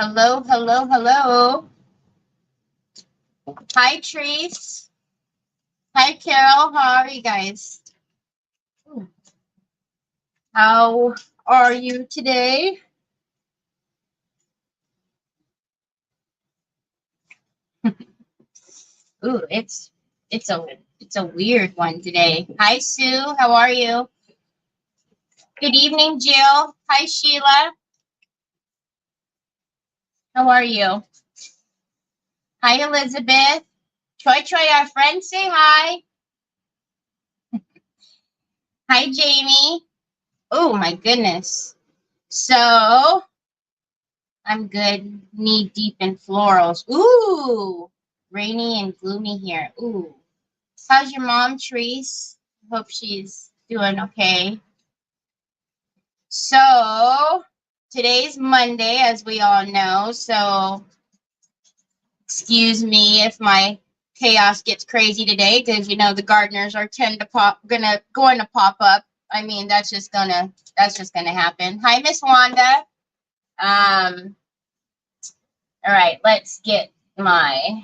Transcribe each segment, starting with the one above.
Hello, hello, hello. Hi, Trace. Hi, Carol. How are you guys? How are you today? Ooh, it's a weird one today. Hi, Sue. How are you? Good evening, Jill. Hi, Sheila. How are you? Hi, Elizabeth. Troy, our friend, say hi. Hi, Jamie. Oh my goodness. So I'm good, knee deep in florals. Ooh, rainy and gloomy here. Ooh. How's your mom, Treese? Hope she's doing okay. So today's Monday, as we all know. So excuse me if my chaos gets crazy today, because you know the gardeners are going to pop up. I mean, that's just gonna happen. Hi, Miss Wanda. All right, let's get my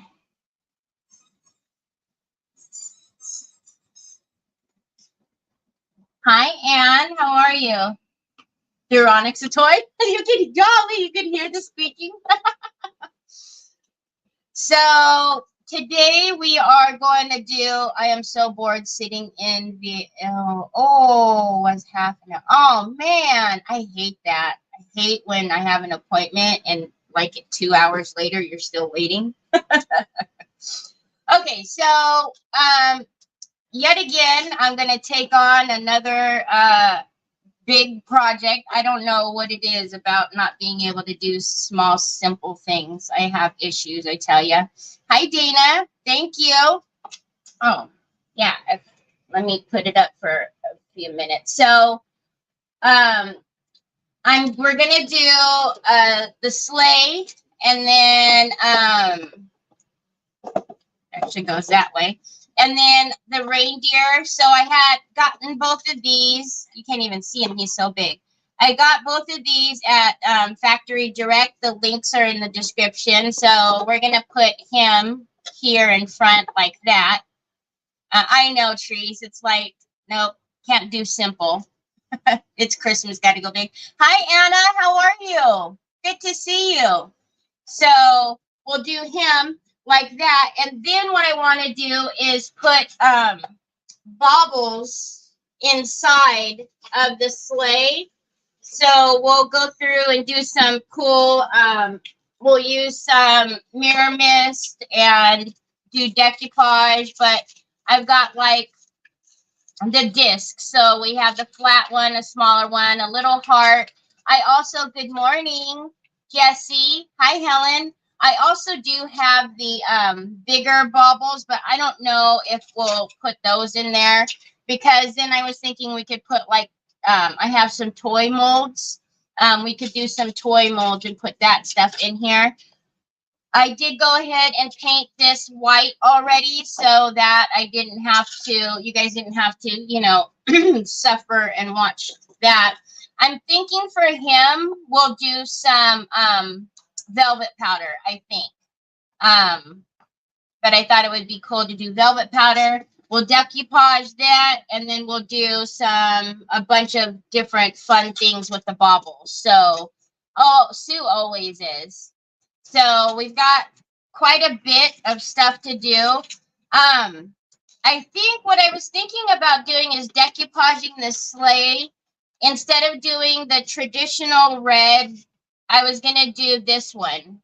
Hi, Anne. How are you? Euronix a toy? You can golly, you can hear the speaking. So today we are going to do. I am so bored sitting in the. What's happening? Oh man, I hate that. I hate when I have an appointment and like 2 hours later you're still waiting. Okay, so yet again I'm going to take on another big project. I don't know what it is about not being able to do small, simple things. I have issues, I tell you. Hi, Dana. Thank you. Oh, yeah. Let me put it up for a few minutes. So, we're gonna do the sleigh, and then actually goes that way. And then the reindeer. So I had gotten both of these. You can't even see him. He's so big. I got both of these at Factory Direct. The links are in the description. So we're going to put him here in front like that. I know, Trees. It's like, nope, can't do simple. It's Christmas. Got to go big. Hi, Anna. How are you? Good to see you. So we'll do him like that. And then what I want to do is put Bobbles inside of the sleigh. So we'll go through and do some cool, we'll use some mirror mist and do decoupage, but I've got like the disc. So we have the flat one, a smaller one, a little heart. I also, good morning, Jesse. Hi, Helen. I also do have the bigger baubles, but I don't know if we'll put those in there, because then I was thinking we could put like, I have some toy molds. We could do some toy molds and put that stuff in here. I did go ahead and paint this white already so that I didn't have to, you guys didn't have to, you know, suffer and watch that. I'm thinking for him, we'll do some velvet powder, I think. But I thought it would be cool to do velvet powder. We'll decoupage that, and then we'll do a bunch of different fun things with the baubles. So, oh, Sue always is. So we've got quite a bit of stuff to do. I think what I was thinking about doing is decoupaging the sleigh. Instead of doing the traditional red, I was going to do this one.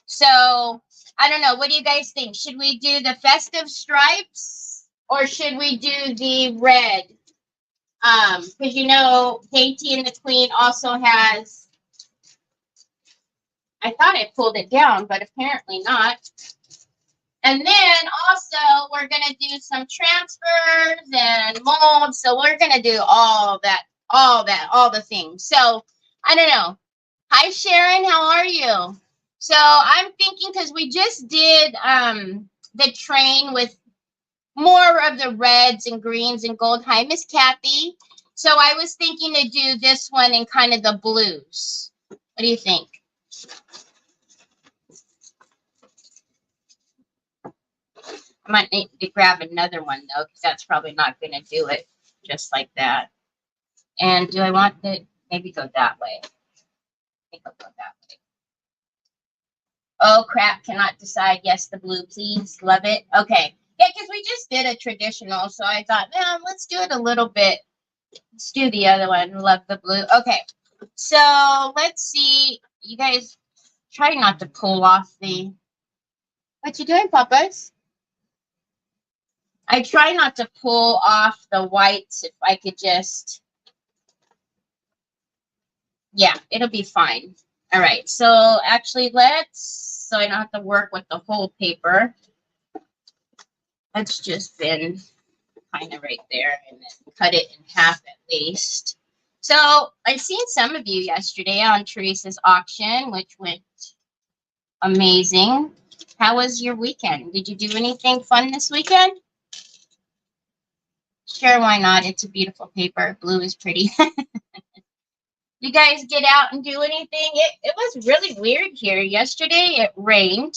So I don't know. What do you guys think? Should we do the festive stripes or should we do the red? Because you know, Katie and the Queen also has, I thought I pulled it down, but apparently not. And then also we're going to do some transfers and molds. So we're going to do all the things. So I don't know. Hi, Sharon. How are you? So I'm thinking, because we just did the train with more of the reds and greens and gold. Hi, Miss Kathy. So I was thinking to do this one in kind of the blues. What do you think? I might need to grab another one though, because that's probably not going to do it just like that. And do I want to maybe go that way? I think I'll go that way. Oh crap, cannot decide. Yes, the blue, please. Love it. Okay. Yeah, because we just did a traditional, so I thought, man, let's do it a little bit. Let's do the other one. Love the blue. Okay. So let's see. You guys try not to pull off the... What you doing, Papas? I try not to pull off the whites if I could just... Yeah, it'll be fine. All right, so actually so I don't have to work with the whole paper. Let's just bend kind of right there and then cut it in half at least. So I've seen some of you yesterday on Teresa's auction, which went amazing. How was your weekend? Did you do anything fun this weekend? Sure, why not? It's a beautiful paper. Blue is pretty. You guys get out and do anything? It was really weird here. Yesterday it rained.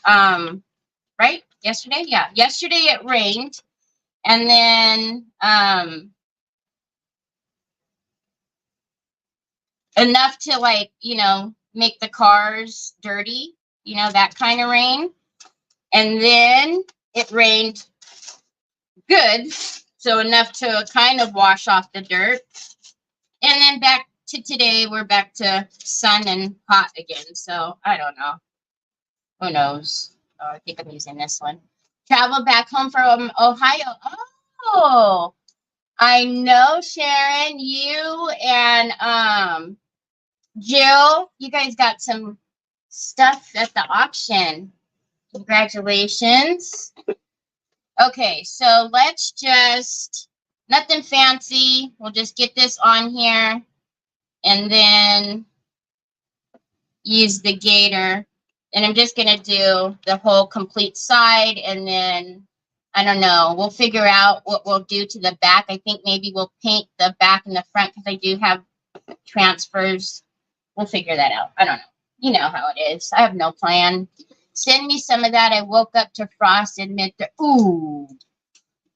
Right? Yesterday? Yeah. Yesterday it rained. And then enough to, like, you know, make the cars dirty, you know, that kind of rain. And then it rained good, so enough to kind of wash off the dirt. And then back to today, we're back to sun and hot again. So I don't know. Who knows? Oh, I think I'm using this one. Travel back home from Ohio. Oh, I know, Sharon. You and Jill, you guys got some stuff at the auction. Congratulations. Okay, so let's just, nothing fancy. We'll just get this on here and then use the gator. And I'm just going to do the whole complete side, and then, I don't know, we'll figure out what we'll do to the back. I think maybe we'll paint the back and the front because I do have transfers. We'll figure that out. I don't know. You know how it is. I have no plan. Send me some of that. I woke up to frosted ooh,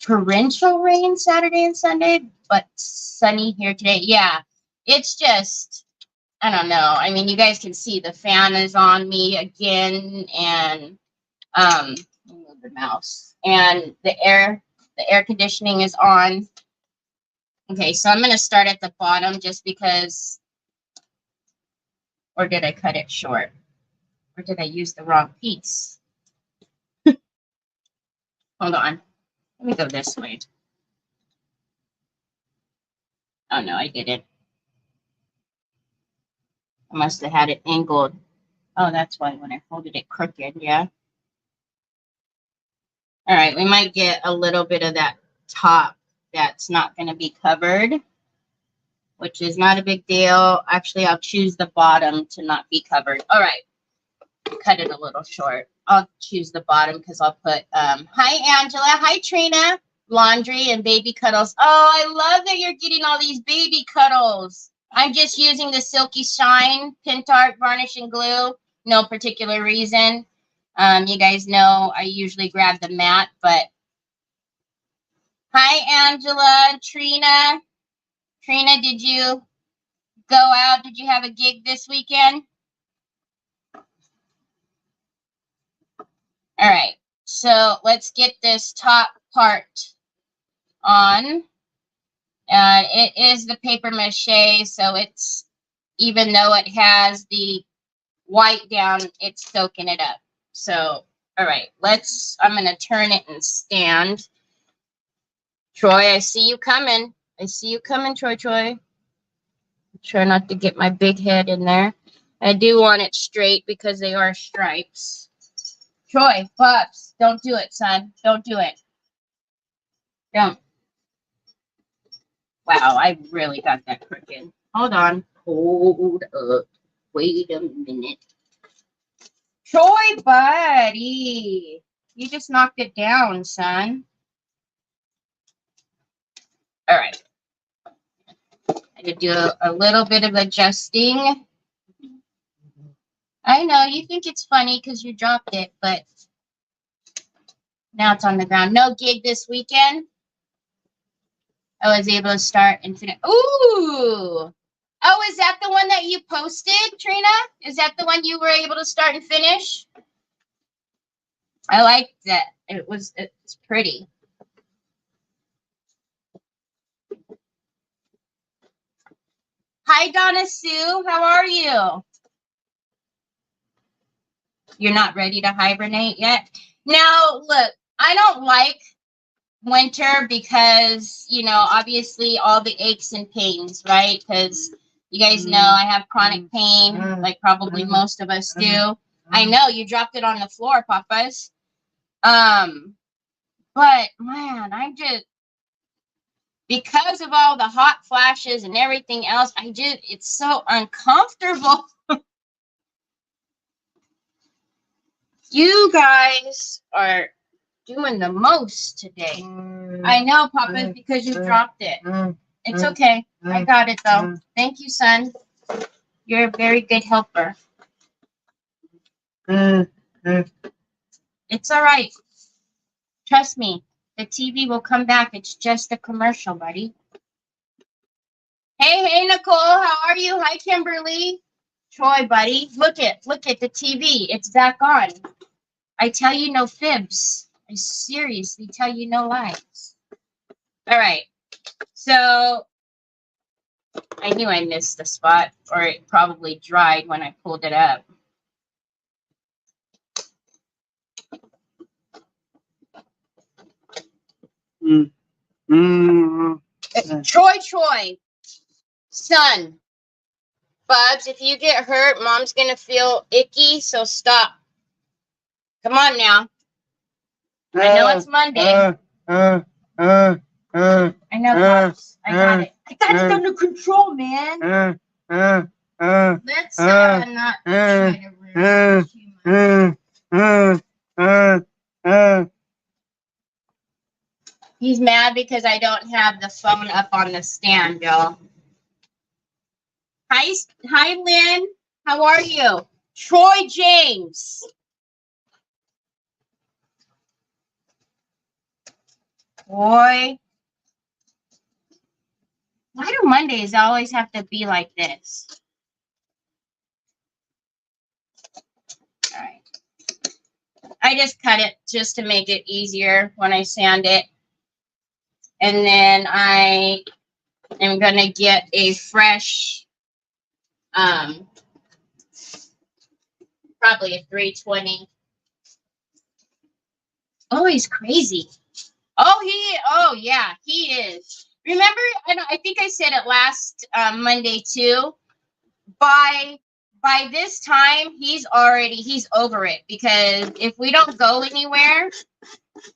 torrential rain Saturday and Sunday, but sunny here today. Yeah, it's just, I don't know. I mean, you guys can see the fan is on me again, and move the mouse, and the air conditioning is on. Okay, so I'm going to start at the bottom just because, or did I cut it short? Or did I use the wrong piece? Hold on. Let me go this way. Oh, no, I didn't. I must have had it angled. Oh, that's why when I folded it crooked, yeah. All right, we might get a little bit of that top that's not going to be covered, which is not a big deal. Actually, I'll choose the bottom to not be covered. All right. Cut it a little short. I'll choose the bottom because I'll put hi Angela, hi Trina, laundry and baby cuddles. Oh, I love that you're getting all these baby cuddles. I'm just using the Silky Shine Pentart varnish and glue. No particular reason. You guys know I usually grab the matte, but hi Angela, Trina. Trina, did you go out? Did you have a gig this weekend? All right, so let's get this top part on. It is the paper mache, so it's, even though it has the white down, it's soaking it up. So, all right, I'm going to turn it and stand. Troy, I see you coming. I see you coming, Troy. Try not to get my big head in there. I do want it straight because they are stripes. Troy, Pops, don't do it, son. Don't do it. Don't. Wow, I really got that crooked. Hold on. Hold up. Wait a minute. Troy, buddy. You just knocked it down, son. All right. I could do a little bit of adjusting. I know you think it's funny because you dropped it, but now it's on the ground. No gig this weekend. I was able to start and finish. Ooh! Oh, is that the one that you posted, Trina? Is that the one you were able to start and finish? I liked that. It's pretty. Hi, Donna Sue. How are you? You're not ready to hibernate yet? Now, look, I don't like winter because, you know, obviously all the aches and pains, right? Because you guys know I have chronic pain, like probably most of us do. I know you dropped it on the floor, Papas. But man, because of all the hot flashes and everything else, it's so uncomfortable. You guys are doing the most today. I know, Papa, because you dropped it. It's okay. I got it, though. Thank you, son. You're a very good helper. It's all right. Trust me. The TV will come back. It's just a commercial, buddy. Hey, Nicole. How are you? Hi, Kimberly. Troy, buddy. Look at the TV. It's back on. I tell you no fibs. I seriously tell you no lies. All right. So I knew I missed the spot, or it probably dried when I pulled it up. Troy, son, Bubs, if you get hurt, Mom's gonna feel icky, so stop. Come on now. I know it's Monday. I know, Bubs. I got it. I got it under control, man. Let's not try to ruin too much. He's mad because I don't have the phone up on the stand, y'all. Hi, Lynn. How are you? Troy James. Boy. Why do Mondays always have to be like this? All right. I just cut it just to make it easier when I sand it. And then I am going to get a fresh, probably a 320. Oh, he's crazy. Oh, yeah, he is. Remember, I think I said it last Monday too. By this time, he's over it, because if we don't go anywhere,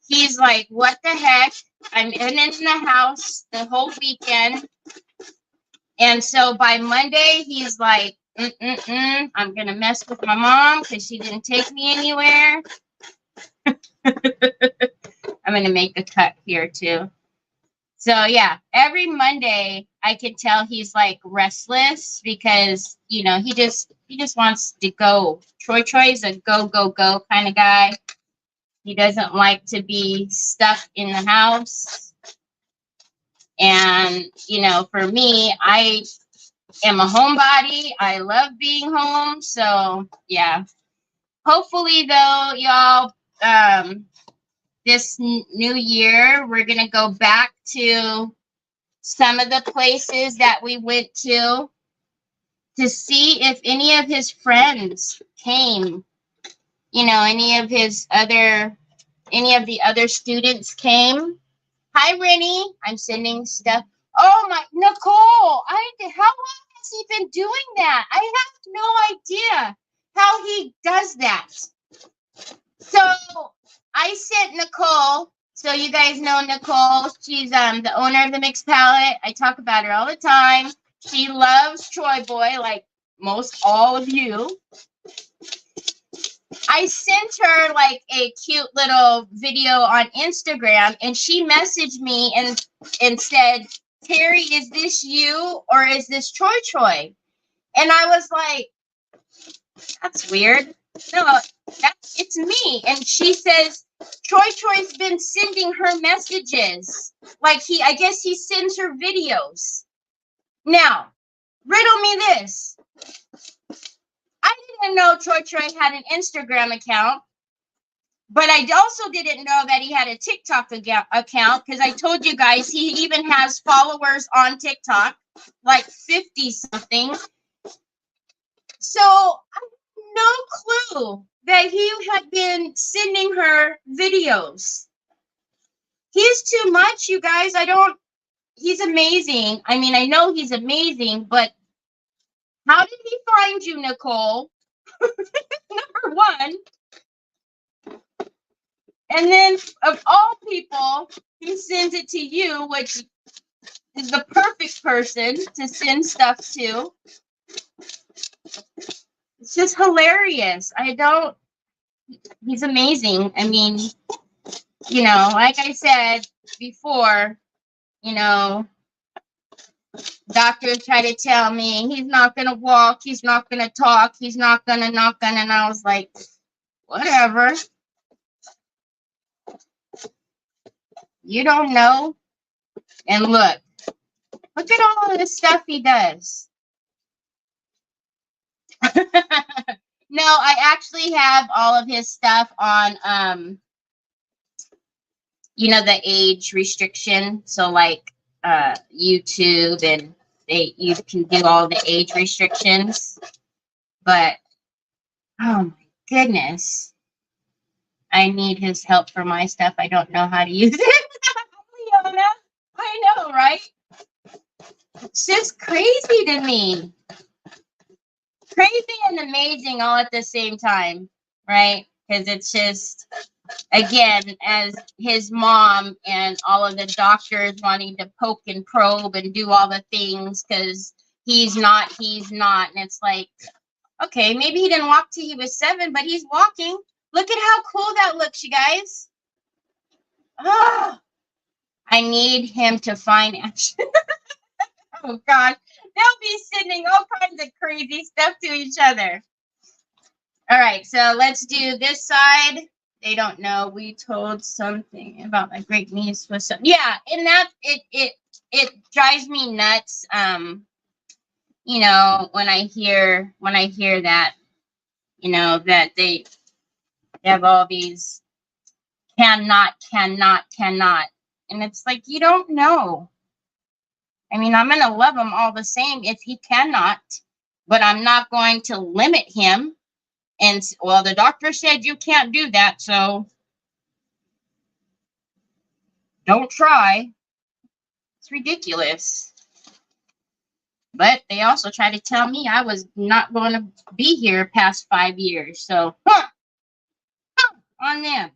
he's like, what the heck? I'm in the house the whole weekend. And so by Monday, he's like, I'm going to mess with my mom because she didn't take me anywhere. I'm going to make a cut here too. So yeah, every Monday I can tell he's like restless because, you know, he just wants to go. Troy is a go kind of guy. He doesn't like to be stuck in the house. And, you know, for me, I am a homebody. I love being home. So yeah, hopefully though, y'all, this new year, we're going to go back to some of the places that we went to see if any of his friends came, you know, any of the other students came. Hi, Rennie. I'm sending stuff. Oh, my, Nicole, how long has he been doing that? I have no idea how he does that. So I sent Nicole, so you guys know Nicole. She's the owner of the Mixed Palette. I talk about her all the time. She loves Troy Boy, like most all of you. I sent her like a cute little video on Instagram, and she messaged me and said, Terry, is this you or is this Troy? And I was like, That's weird. No, it's me. And she says, Troy's been sending her messages. Like I guess he sends her videos. Now, riddle me this. I didn't know Troy had an Instagram account, but I also didn't know that he had a TikTok account because I told you guys he even has followers on TikTok, like 50 something. So I had no clue that he had been sending her videos. He's too much, you guys. He's amazing. I mean, I know he's amazing, but how did he find you, Nicole? Number one. And then, of all people, he sends it to you, which is the perfect person to send stuff to. It's just hilarious. He's amazing. I mean, you know, like I said before, you know, doctors try to tell me he's not going to walk, he's not going to talk, he's not going to, and I was like, whatever. You don't know. And look at all of the stuff he does. No, I actually have all of his stuff on, you know, the age restriction. So like YouTube, and you can do all the age restrictions. But oh my goodness, I need his help for my stuff. I don't know how to use it. Leona, I know, right? It's just crazy to me. Crazy and amazing all at the same time, right? Because it's just, again, as his mom and all of the doctors wanting to poke and probe and do all the things because he's not. And it's like, okay, maybe he didn't walk till he was 7, but he's walking. Look at how cool that looks, you guys. Oh, I need him to finance. Oh, God. They'll be sending all kinds of crazy stuff to each other. All right, so let's do this side. They don't know. We told something about my great niece was yeah, and that it drives me nuts. You know, when I hear that, you know, that they have all these cannot, and it's like, you don't know. I mean, I'm gonna love him all the same if he cannot, but I'm not going to limit him. And well, the doctor said you can't do that, so don't try. It's ridiculous. But they also tried to tell me I was not going to be here past 5 years. So, on them.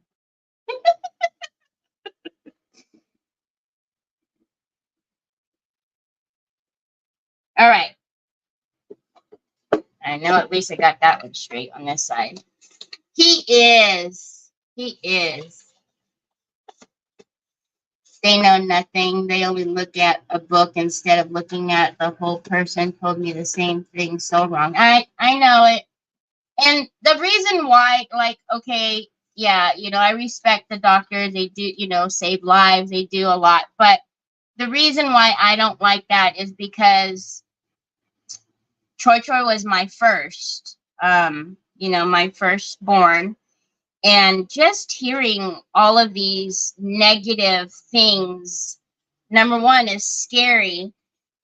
All right. I know at least I got that one straight on this side. He is. They know nothing. They only look at a book instead of looking at the whole person. Told me the same thing. So wrong. I know it. And the reason why, like, okay, yeah, you know, I respect the doctors. They do, you know, save lives. They do a lot. But the reason why I don't like that is because Troy was my first, you know, my firstborn. And just hearing all of these negative things, number one, is scary,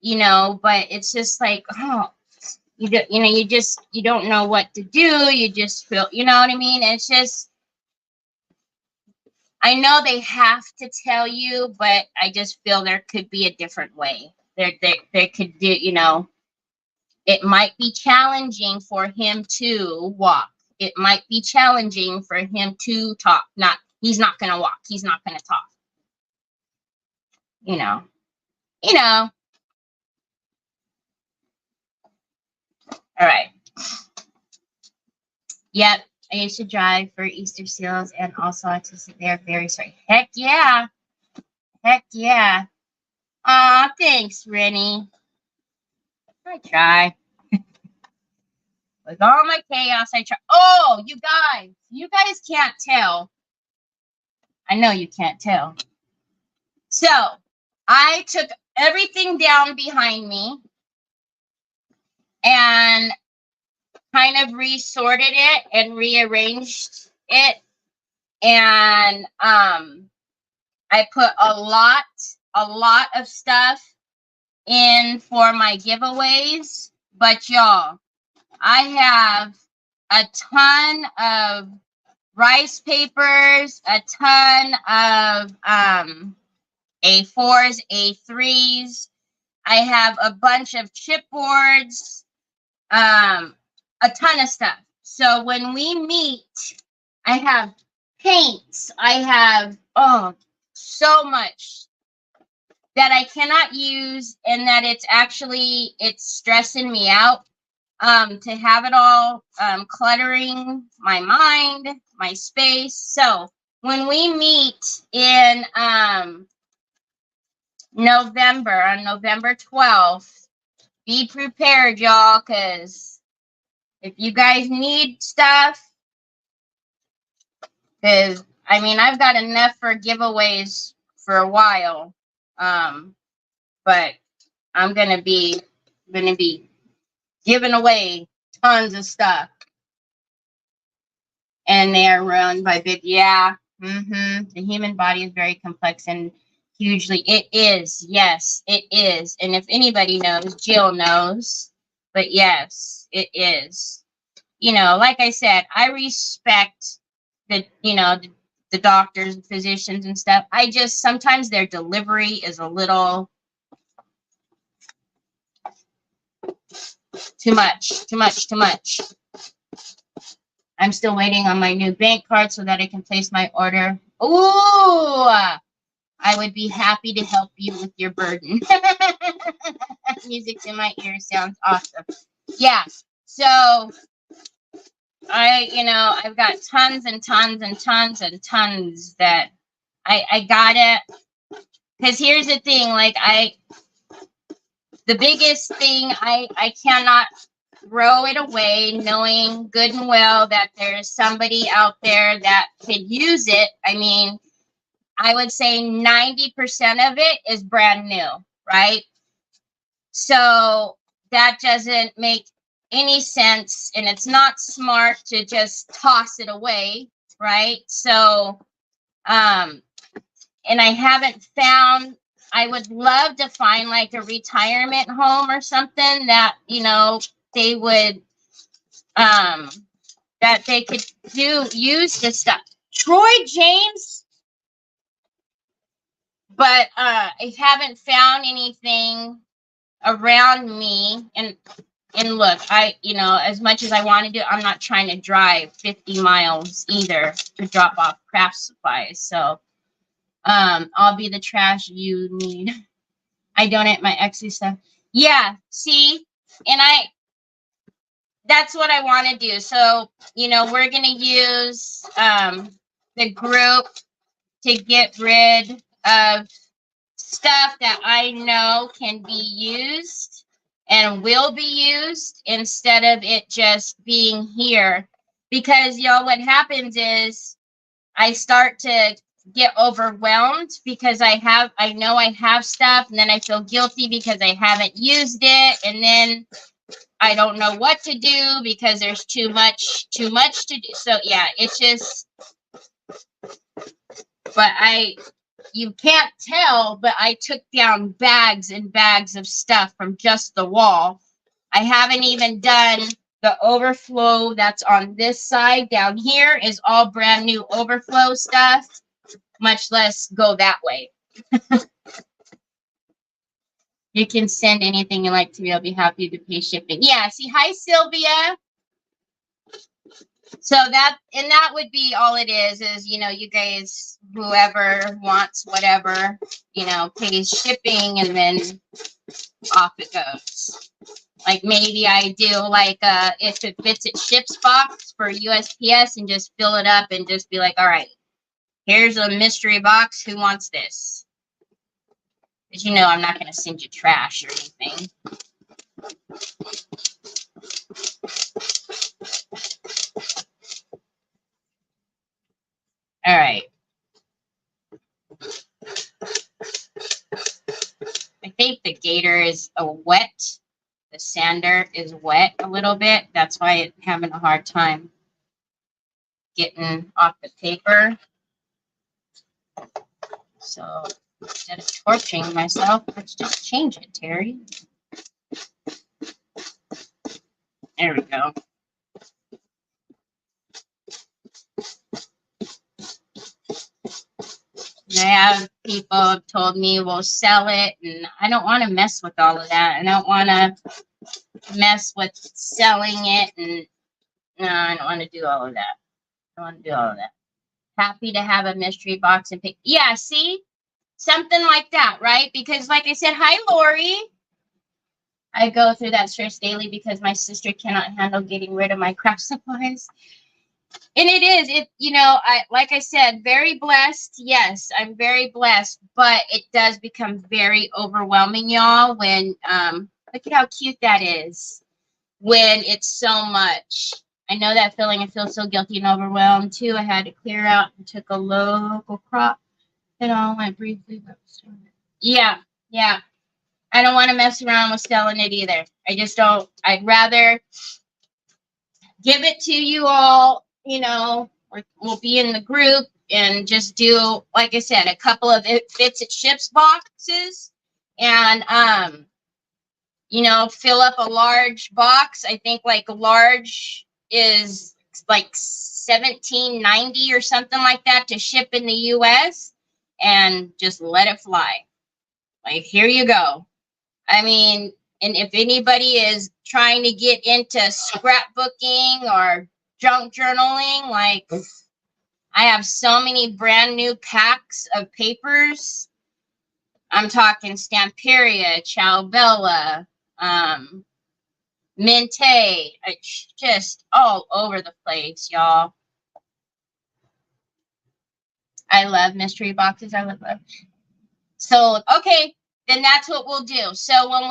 you know, but it's just like, oh, you don't know what to do. You just feel, you know what I mean? It's just, I know they have to tell you, but I just feel there could be a different way. There could do, you know, it might be challenging for him to walk. It might be challenging for him to talk. He's not going to walk. He's not going to talk. You know. All right. Yep. I used to drive for Easter seals and also they're very sorry. Heck yeah. Aw, thanks, Rennie. I try. With all my chaos, I try. Oh, you guys can't tell. I know you can't tell. So I took everything down behind me and kind of resorted it and rearranged it. And I put a lot of stuff in for my giveaways. But y'all, I have a ton of rice papers, a ton of A4s, A3s. I have a bunch of chipboards, a ton of stuff. So when we meet, I have paints. I have, so much that I cannot use, and that it's stressing me out to have it all cluttering my mind, my space. So when we meet in November, on November 12th, be prepared, y'all, because if you guys need stuff, because I mean, I've got enough for giveaways for a while, but I'm gonna be giving away tons of stuff, and they are run by big. Yeah, the human body is very complex and hugely. It is, yes, it is. And if anybody knows, Jill knows. But yes, it is. You know, like I said, I respect the doctors and physicians and stuff. I just sometimes their delivery is a little too much. I'm still waiting on my new bank card so that I can place my order. Ooh, I would be happy to help you with your burden. Music in my ear sounds awesome. Yeah, so I've got tons and tons and tons and tons that I got it. Because here's the thing, like the biggest thing, I cannot throw it away knowing good and well that there's somebody out there that could use it. I mean, I would say 90% of it is brand new, right? So that doesn't make any sense, and it's not smart to just toss it away, right? So, and I haven't found, I would love to find like a retirement home or something that, they would, that they could use this stuff. Troy James, but I haven't found anything around me. And look, as much as I want to do, I'm not trying to drive 50 miles either to drop off craft supplies. So I'll be the trash you need. I donate my Etsy stuff. Yeah, see, and that's what I want to do. So, we're going to use the group to get rid of stuff that I know can be used and will be used instead of it just being here. Because, y'all, what happens is I start to get overwhelmed because I know I have stuff, and then I feel guilty because I haven't used it, and then I don't know what to do because there's too much to do. So yeah, it's just, but you can't tell, but I took down bags and bags of stuff from just the wall. I haven't even done the overflow that's on this side. Down here is all brand new overflow stuff, much less go that way. You can send anything you like to me. I'll be happy to pay shipping. Yeah, see, hi, Sylvia. So that would be all it is, you guys, whoever wants whatever, pays shipping, and then off it goes. Like maybe I do like if it fits it ships box for USPS and just fill it up and just be like, all right, here's a mystery box. Who wants this? Because I'm not going to send you trash or anything. think the gator is a wet. The sander is wet a little bit. That's why it's having a hard time getting off the paper. So instead of torching myself, let's just change it, Terry. There we go. I have people told me we'll sell it, and I don't want to mess with all of that. I don't want to mess with selling it, and no, I don't want to do all of that. I don't want to do all of that. Happy to have a mystery box and pick. Yeah, see? Something like that, right? Because like I said, hi, Lori. I go through that stress daily because my sister cannot handle getting rid of my craft supplies. And it is, you know, like I said, very blessed. Yes, I'm very blessed, but it does become very overwhelming, y'all, when, look at how cute that is, when it's so much. I know that feeling. I feel so guilty and overwhelmed, too. I had to clear out and took a local crop. It all went briefly. Yeah, yeah. I don't want to mess around with selling it either. I just don't. I'd rather give it to you all, you know, or we'll be in the group and just do, like I said, a couple of it fits it ships boxes and, you know, fill up a large box. I think like a large is like $17.90 or something like that to ship in the US, and just let it fly. Like, here you go. I mean, and if anybody is trying to get into scrapbooking or junk journaling, like I have so many brand new packs of papers. I'm talking Stamperia, Ciaobella, Mente. It's just all over the place, y'all. I love mystery boxes. I love them. So, okay, then that's what we'll do. So when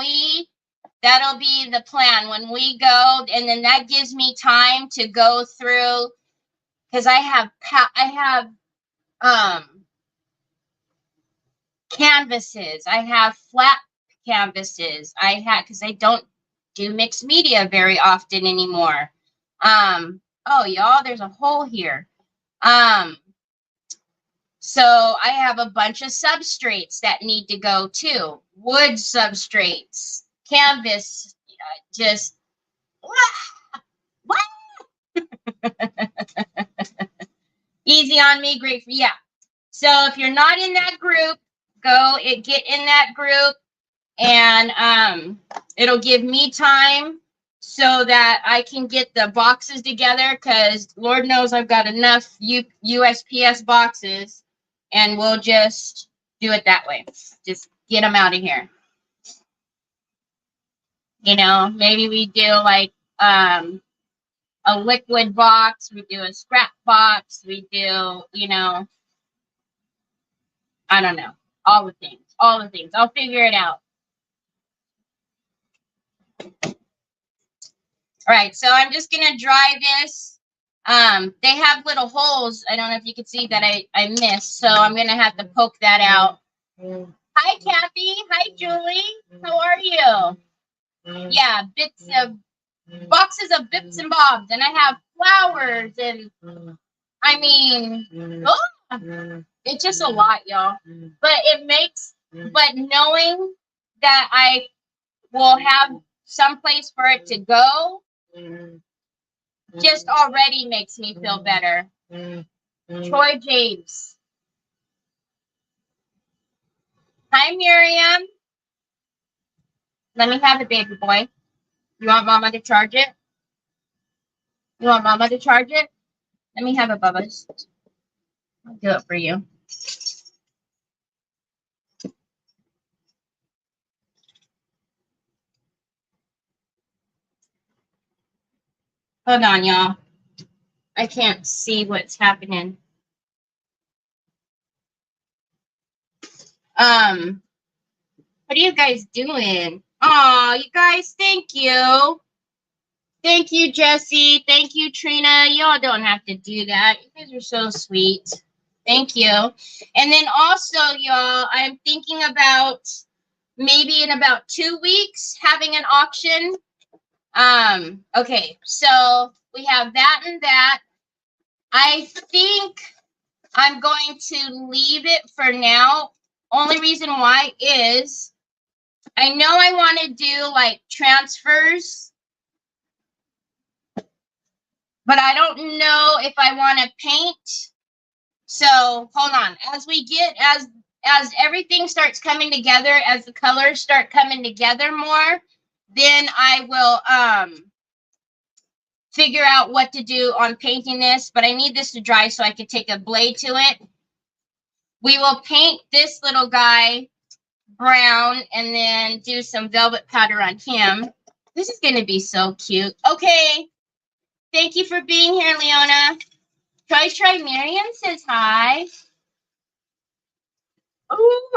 that'll be the plan when we go, and then that gives me time to go through, because I have canvases, I have flat canvases, because I don't do mixed media very often anymore. Oh, y'all, there's a hole here. So I have a bunch of substrates that need to go too. Wood substrates, canvas, just what? Easy on me, great for yeah. So if you're not in that group, get in that group, and it'll give me time so that I can get the boxes together, because Lord knows I've got enough USPS boxes, and we'll just do it that way. Just get them out of here. You know, maybe we do like a liquid box, we do a scrap box, we do, you know, I don't know, all the things. I'll figure it out. All right, so I'm just going to dry this. They have little holes. I don't know if you can see that I missed, so I'm going to have to poke that out. Hi, Kathy. Hi, Julie. How are you? Yeah, boxes of bits and bobs, and I have flowers, and I mean, it's just a lot, y'all. But knowing that I will have some place for it to go just already makes me feel better. Troy James. Hi, Miriam. Let me have it, baby boy. You want Mama to charge it? You want Mama to charge it? Let me have it, Bubba's. I'll do it for you. Hold on, y'all. I can't see what's happening. What are you guys doing? Oh, you guys, thank you. Thank you, Jesse. Thank you, Trina. Y'all don't have to do that. You guys are so sweet. Thank you. And then also, y'all, I'm thinking about maybe in about 2 weeks, having an auction. Okay, so we have that and that. I think I'm going to leave it for now. Only reason why is I know I want to do like transfers, but I don't know if I want to paint. So hold on. As we get, as everything starts coming together, as the colors start coming together more, then I will figure out what to do on painting this. But I need this to dry so I can take a blade to it. We will paint this little guy brown and then do some velvet powder on him. This is going to be so cute. Okay. Thank you for being here, Leona. Try Miriam says hi. Ooh.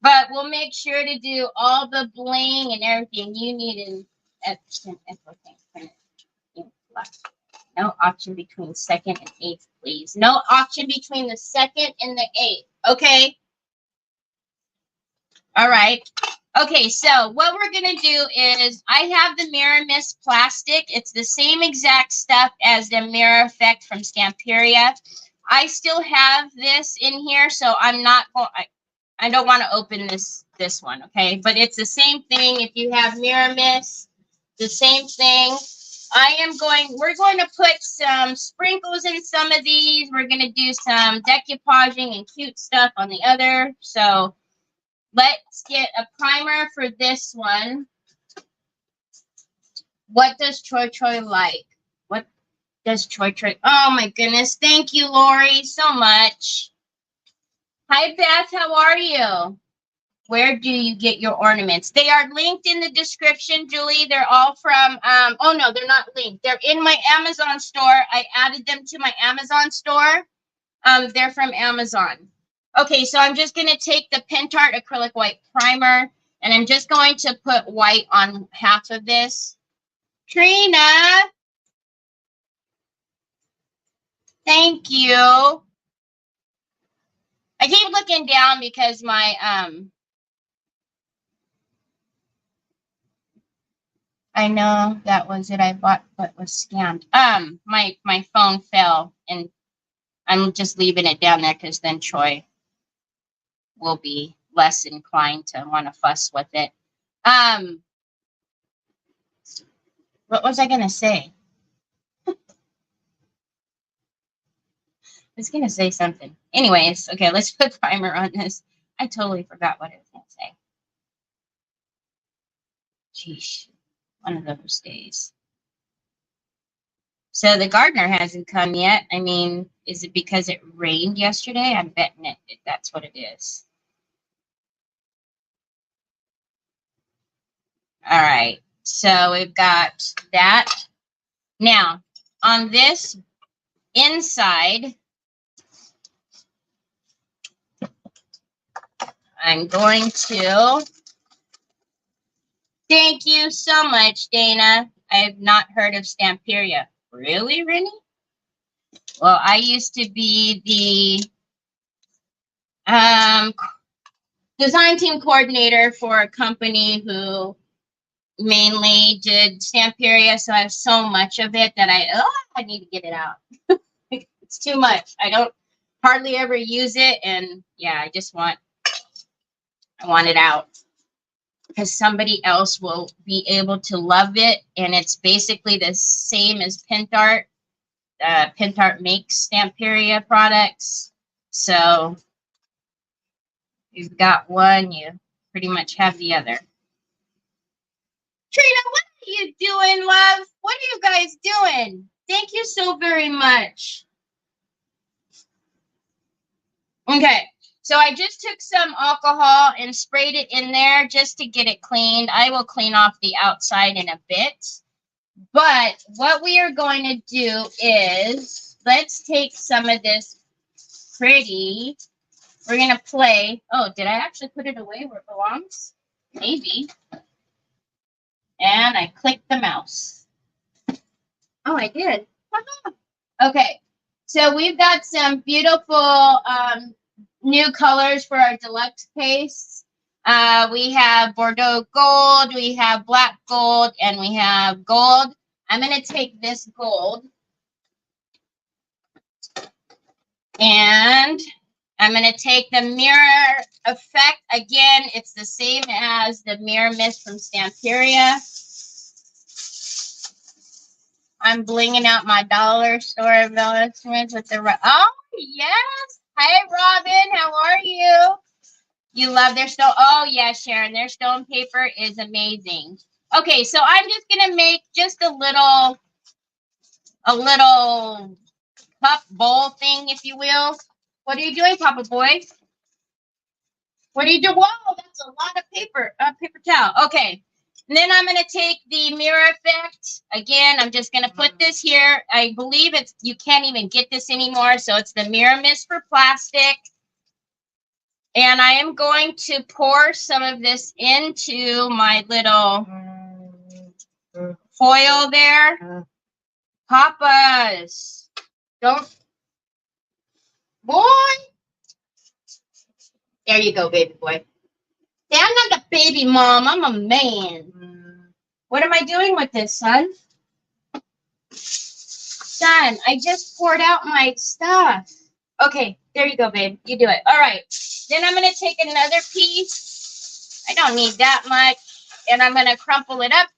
But we'll make sure to do all the bling and everything you need in no auction between 2nd and 8th, please. No auction between the 2nd and the 8th. Okay. All right. Okay, so what we're going to do is I have the Mirror Mist plastic. It's the same exact stuff as the Mirror Effect from Stamperia. I still have this in here, so I'm not going. I don't want to open this one, okay? But it's the same thing. If you have Mirror Mist, the same thing. We're going to put some sprinkles in some of these. We're going to do some decoupaging and cute stuff on the other. So let's get a primer for this one. What does Troy like? What does Troy? Oh my goodness. Thank you, Lori, so much. Hi, Beth. How are you? Where do you get your ornaments? They are linked in the description, Julie. They're all from, oh no, they're not linked. They're in my Amazon store. I added them to my Amazon store. They're from Amazon. Okay, so I'm just going to take the Pentart acrylic white primer, and I'm just going to put white on half of this. Trina, thank you. I keep looking down because my, I know that was it. I bought what was scanned. My phone fell, and I'm just leaving it down there because then Troy will be less inclined to want to fuss with it. What was I gonna say? I was gonna say something. Anyways, okay, let's put primer on this. I totally forgot what I was gonna say. Sheesh. One of those days. So the gardener hasn't come yet. I mean, is it because it rained yesterday? I'm betting that's what it is. All right. So we've got that. Now, on this inside, I'm going to... Thank you so much, Dana. I have not heard of Stamperia. Really, Rennie? Well, I used to be the design team coordinator for a company who mainly did Stamperia, so I have so much of it that I need to get it out. It's too much. I don't hardly ever use it, and yeah, I want it out. Because somebody else will be able to love it, and it's basically the same as Pentart. Pentart makes Stamperia products, so you've got one, you pretty much have the other. Trina, what are you doing, love? What are you guys doing? Thank you so very much. Okay. So I just took some alcohol and sprayed it in there just to get it cleaned. I will clean off the outside in a bit. But what we are going to do is, let's take some of this pretty. We're going to play. Oh, did I actually put it away where it belongs? Maybe. And I clicked the mouse. Oh, I did. Okay. So we've got some beautiful new colors for our deluxe case. We have Bordeaux gold, we have black gold, and we have gold. I'm going to take this gold and I'm going to take the mirror effect. Again, it's the same as the mirror mist from Stamperia. I'm blinging out my dollar store embellishments with the... Oh, yes. Hey, Robin. How are you? You love their stone. Oh, yeah, Sharon. Their stone paper is amazing. Okay, so I'm just going to make just a little cup bowl thing, if you will. What are you doing, Papa Boy? What are you doing? Whoa, that's a lot of paper towel. Okay. And then I'm going to take the mirror effect. Again, I'm just going to put this here. I believe you can't even get this anymore. So it's the mirror mist for plastic. And I am going to pour some of this into my little foil there. Papas. Don't. Boy. There you go, baby boy. See, I'm not a baby mom. I'm a man. What am I doing with this, son? Son, I just poured out my stuff. Okay, there you go, babe. You do it. All right. Then I'm going to take another piece. I don't need that much. And I'm going to crumple it up.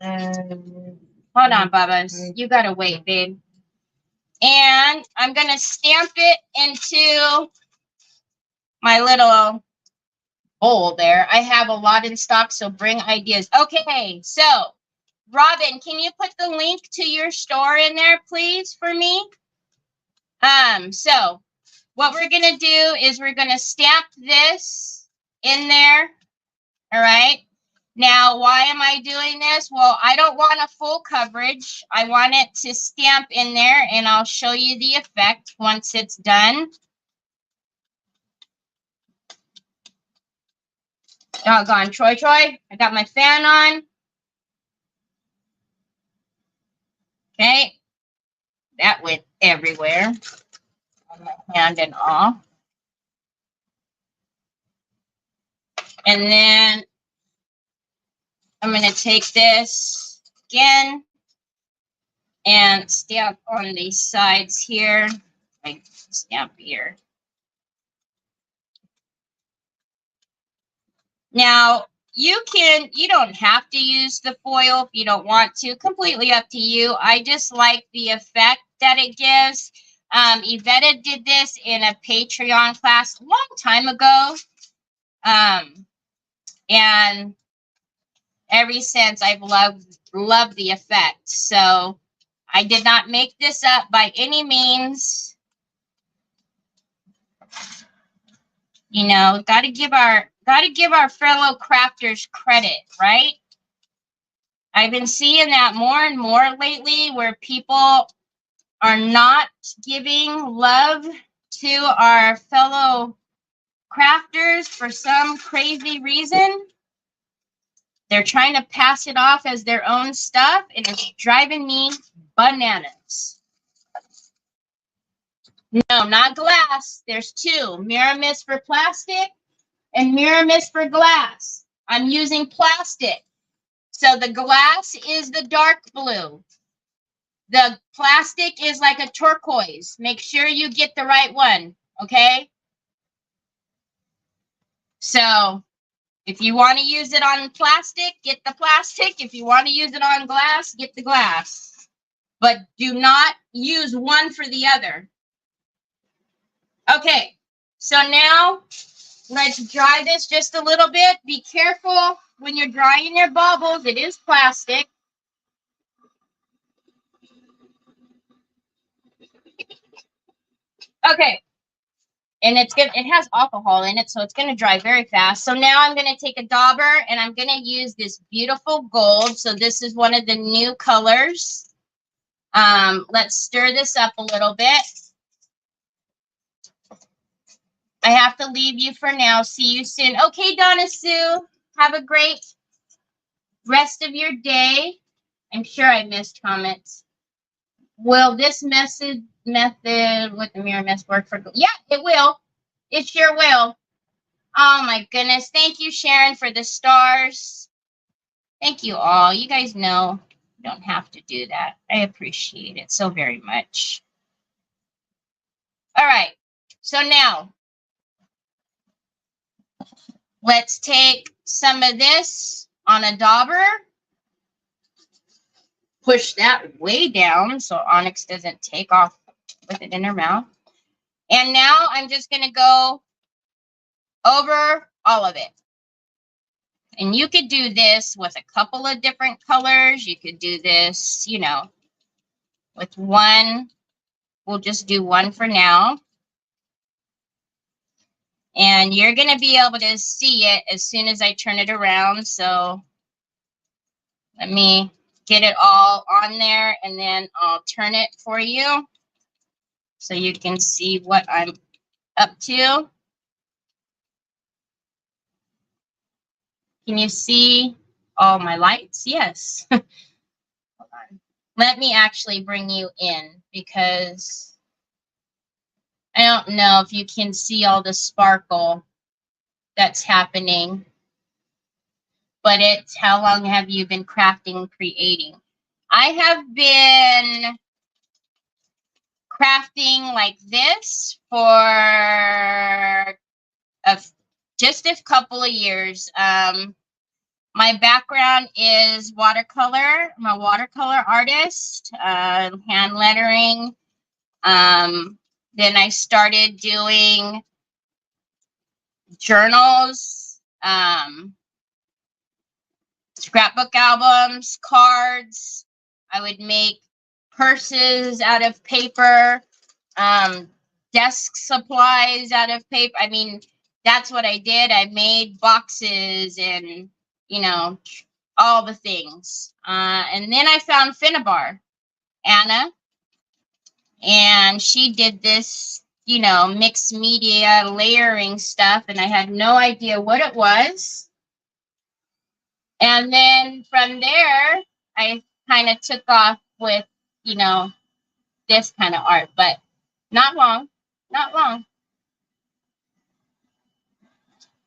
Hold on, Bubba's. You got to wait, babe. And I'm going to stamp it into my little bowl there. I have a lot in stock, so bring ideas. Okay, so Robin, can you put the link to your store in there, please, for me? So what we're gonna do is we're gonna stamp this in there. All right. Now, why am I doing this? Well, I don't want a full coverage. I want it to stamp in there, and I'll show you the effect once it's done. Doggone, Troy. I got my fan on. Okay. That went everywhere. On my hand and all. And then I'm going to take this again and stamp on these sides here. I stamp here. Now, you don't have to use the foil if you don't want to. Completely up to you. I just like the effect that it gives. Yvette did this in a Patreon class a long time ago. And ever since, I've loved the effect. So I did not make this up by any means. You know, gotta give our fellow crafters credit, right? I've been seeing that more and more lately, where people are not giving love to our fellow crafters for some crazy reason. They're trying to pass it off as their own stuff, and it's driving me bananas. No, not glass. There's two. Mirror mist for plastic and mirror mist for glass. I'm using plastic. So the glass is the dark blue. The plastic is like a turquoise. Make sure you get the right one, okay? So if you want to use it on plastic, get the plastic. If you want to use it on glass, get the glass. But do not use one for the other. Okay, so now let's dry this just a little bit. Be careful when you're drying your bubbles. It is plastic. Okay, and it has alcohol in it, so it's going to dry very fast. So now I'm going to take a dauber, and I'm going to use this beautiful gold. So this is one of the new colors. Let's stir this up a little bit. I have to leave you for now. See you soon. Okay, Donna Sue. Have a great rest of your day. I'm sure I missed comments. Will this message method with the mirror mist work for? Yeah, it will. It sure will. Oh my goodness. Thank you, Sharon, for the stars. Thank you all. You guys know you don't have to do that. I appreciate it so very much. All right. So now let's take some of this on a dauber. Push that way down so Onyx doesn't take off with it in her mouth. And now I'm just going to go over all of it. And you could do this with a couple of different colors. You could do this, you know, with one. We'll just do one for now. And you're going to be able to see it as soon as I turn it around. So let me get it all on there and then I'll turn it for you so you can see what I'm up to. Can you see all my lights? Yes. Hold on. Let me actually bring you in because I don't know if you can see all the sparkle that's happening. But it's how long have you been crafting, creating? I have been crafting like this for just a couple of years. My background is watercolor. I'm a watercolor artist, hand lettering. Then I started doing journals, scrapbook albums, cards. I would make purses out of paper, desk supplies out of paper. I mean, that's what I did. I made boxes and, you know, all the things. And then I found Finnabar, Anna, and she did this, you know, mixed media layering stuff, and I had no idea what it was. And then from there, I kind of took off with, you know, this kind of art, but not long, not long.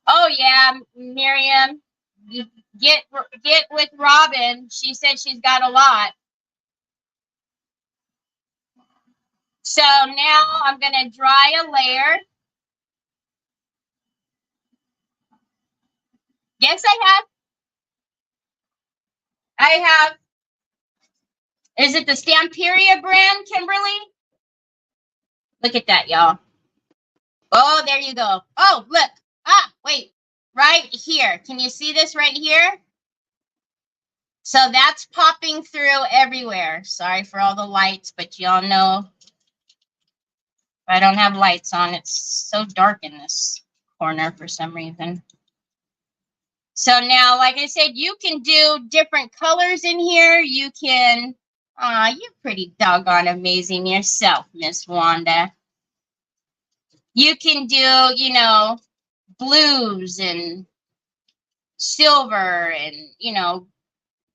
Oh yeah, Miriam, you get with Robin. She said she's got a lot. So now I'm gonna dry a layer. Yes, I have. Is it the Stamperia brand, Kimberly? Look at that, y'all. Oh, there you go. Oh, look. Ah, wait. Right here. Can you see this right here? So that's popping through everywhere. Sorry for all the lights, but y'all know I don't have lights on. It's so dark in this corner for some reason. So now, like I said, you can do different colors in here. You can, you're pretty doggone amazing yourself, Miss Wanda. You can do, you know, blues and silver and, you know,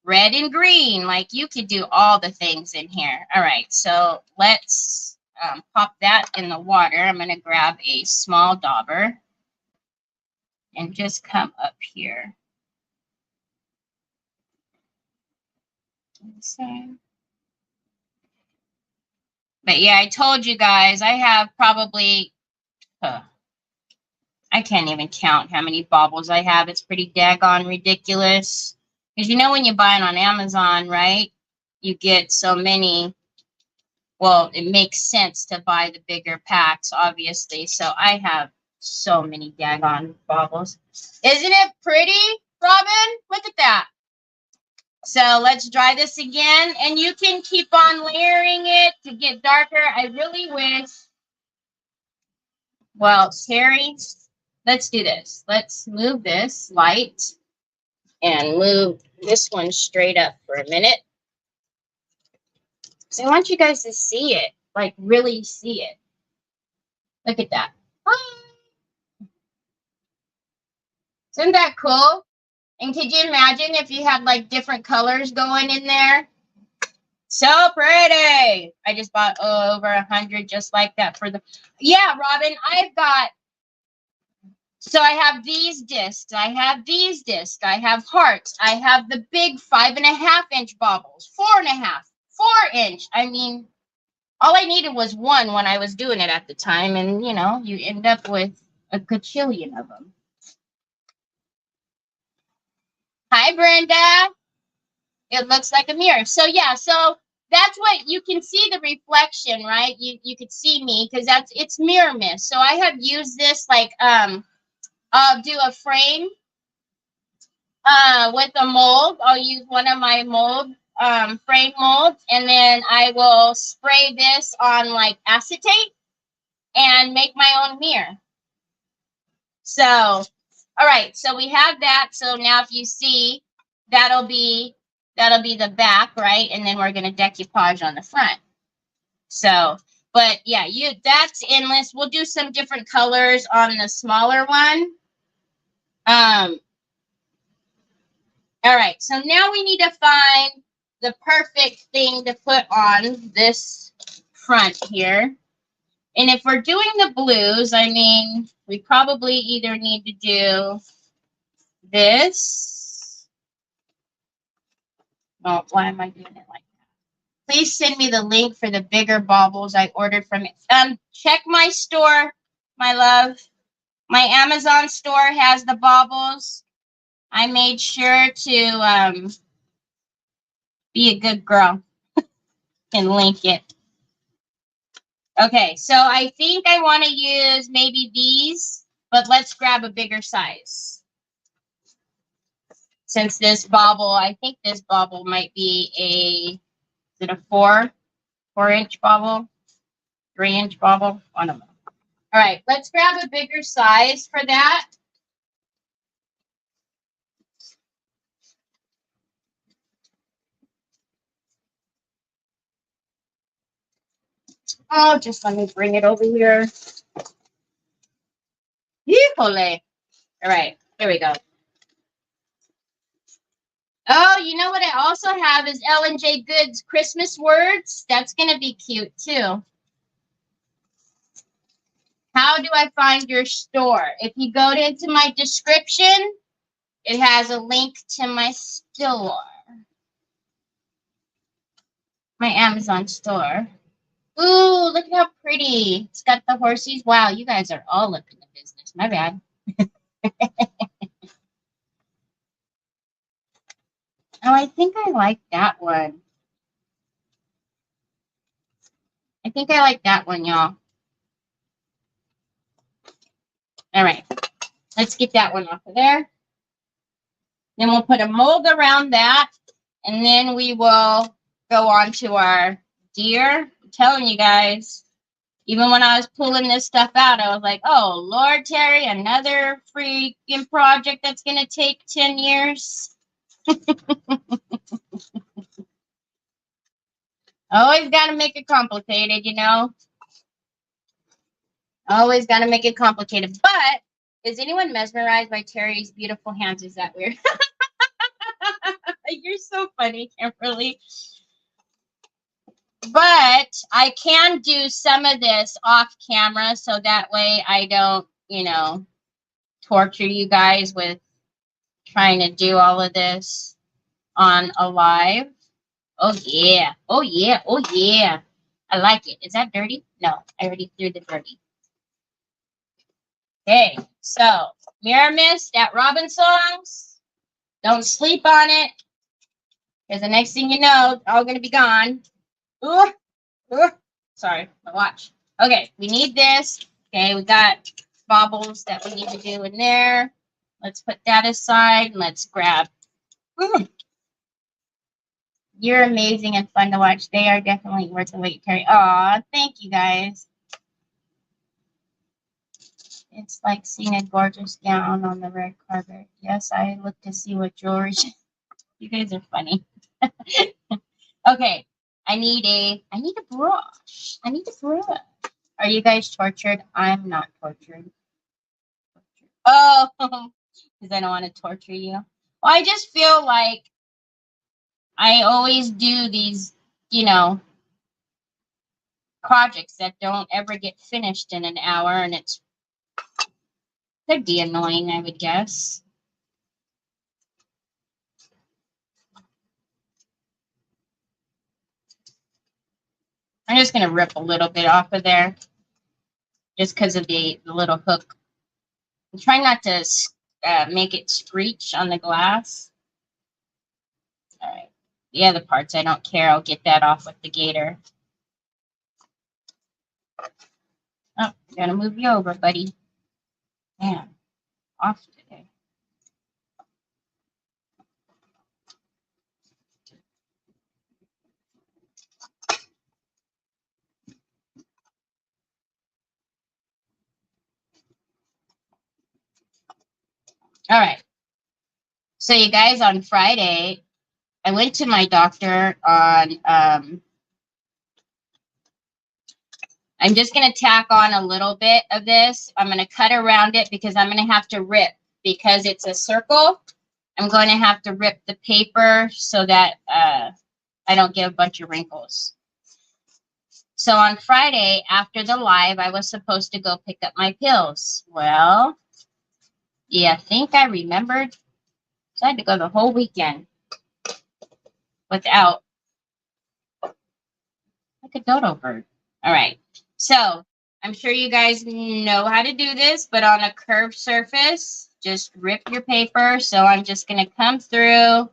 red and green. Like you could do all the things in here. All right, so let's pop that in the water. I'm going to grab a small dauber and just come up here. But yeah, I told you guys, I have probably, I can't even count how many baubles I have. It's pretty daggone ridiculous. Because you know when you buy it on Amazon, right? You get so many. Well, it makes sense to buy the bigger packs, obviously. So I have so many daggone baubles. Isn't it pretty, Robin? Look at that. So let's dry this again. And you can keep on layering it to get darker. I really wish. Well, Terry, let's do this. Let's move this light and move this one straight up for a minute. So I want you guys to see it, like really see it. Look at that. Isn't that cool? And could you imagine if you had like different colors going in there? So pretty. I just bought over 100 just like that for the. Yeah, Robin, I've got. So I have these discs. I have these discs. I have hearts. I have the big 5.5-inch bobbles, 4.5, 4-inch. I mean, all I needed was one when I was doing it at the time, and you know, you end up with a gajillion of them. Hi, Brenda. It looks like a mirror. So yeah, so that's what you can see the reflection, right? You could see me because it's mirror mist. So I have used this like I'll do a frame with a mold. I'll use one of my mold frame molds, and then I will spray this on like acetate and make my own mirror. So all right, so we have that. So now if you see, that'll be the back, right? And then we're going to decoupage on the front. So, but yeah, that's endless. We'll do some different colors on the smaller one. All right, so now we need to find the perfect thing to put on this front here. And if we're doing the blues, I mean, we probably either need to do this. Oh, why am I doing it like that? Please send me the link for the bigger baubles I ordered from it. Check my store, my love. My Amazon store has the baubles. I made sure to be a good girl and link it. Okay, so I think I want to use maybe these, but let's grab a bigger size. Since this bauble, I think this bauble might be is it a 4-inch bauble? 3-inch bauble? I don't know. All right, let's grab a bigger size for that. Oh, just let me bring it over here. Híjole. All right, here we go. Oh, you know what I also have is L&J Goods Christmas words. That's going to be cute, too. How do I find your store? If you go into my description, it has a link to my store. My Amazon store. Ooh, look at how pretty. It's got the horsies. Wow, you guys are all up in the business. My bad. Oh, I think I like that one. I think I like that one, y'all. All right. Let's get that one off of there. Then we'll put a mold around that. And then we will go on to our deer. I'm telling you guys, even when I was pulling this stuff out, I was like, oh, Lord, Terry, another freaking project that's going to take 10 years. Always got to make it complicated, you know. Always got to make it complicated. But is anyone mesmerized by Terry's beautiful hands? Is that weird? You're so funny, Kimberly. But I can do some of this off camera so that way I don't, you know, torture you guys with trying to do all of this on a live. Oh, yeah. Oh, yeah. Oh, yeah. I like it. Is that dirty? No, I already threw the dirty. Okay, so Mirror Mist at Robin Songs. Don't sleep on it. Because the next thing you know, all going to be gone. Ooh, ooh. Sorry, my watch. Okay, we need this. Okay, we got bobbles that we need to do in there. Let's put that aside. Let's grab. Ooh. You're amazing and fun to watch. They are definitely worth the wait, Terry. Aw, thank you guys. It's like seeing a gorgeous gown on the red carpet. Yes, I look to see what jewelry. You guys are funny. Okay, I need a brush. I need a brush. Are you guys tortured? I'm not tortured. Oh, because I don't want to torture you. Well, I just feel like I always do these you know, projects that don't ever get finished in an hour, and it could be annoying, I would guess. I'm just going to rip a little bit off of there just because of the little hook. I'm trying not to make it screech on the glass. All right. The other parts, I don't care. I'll get that off with the gator. Oh, gotta move you over, buddy. Man, off today. All right. So you guys, on Friday, I went to my doctor on, I'm just going to tack on a little bit of this. I'm going to cut around it because I'm going to have to rip, because it's a circle. I'm going to have to rip the paper so that I don't get a bunch of wrinkles. So on Friday, after the live, I was supposed to go pick up my pills. Well, yeah, I think I remembered. So I had to go the whole weekend without, like a dodo bird. All right. So I'm sure you guys know how to do this, but on a curved surface, just rip your paper. So I'm just going to come through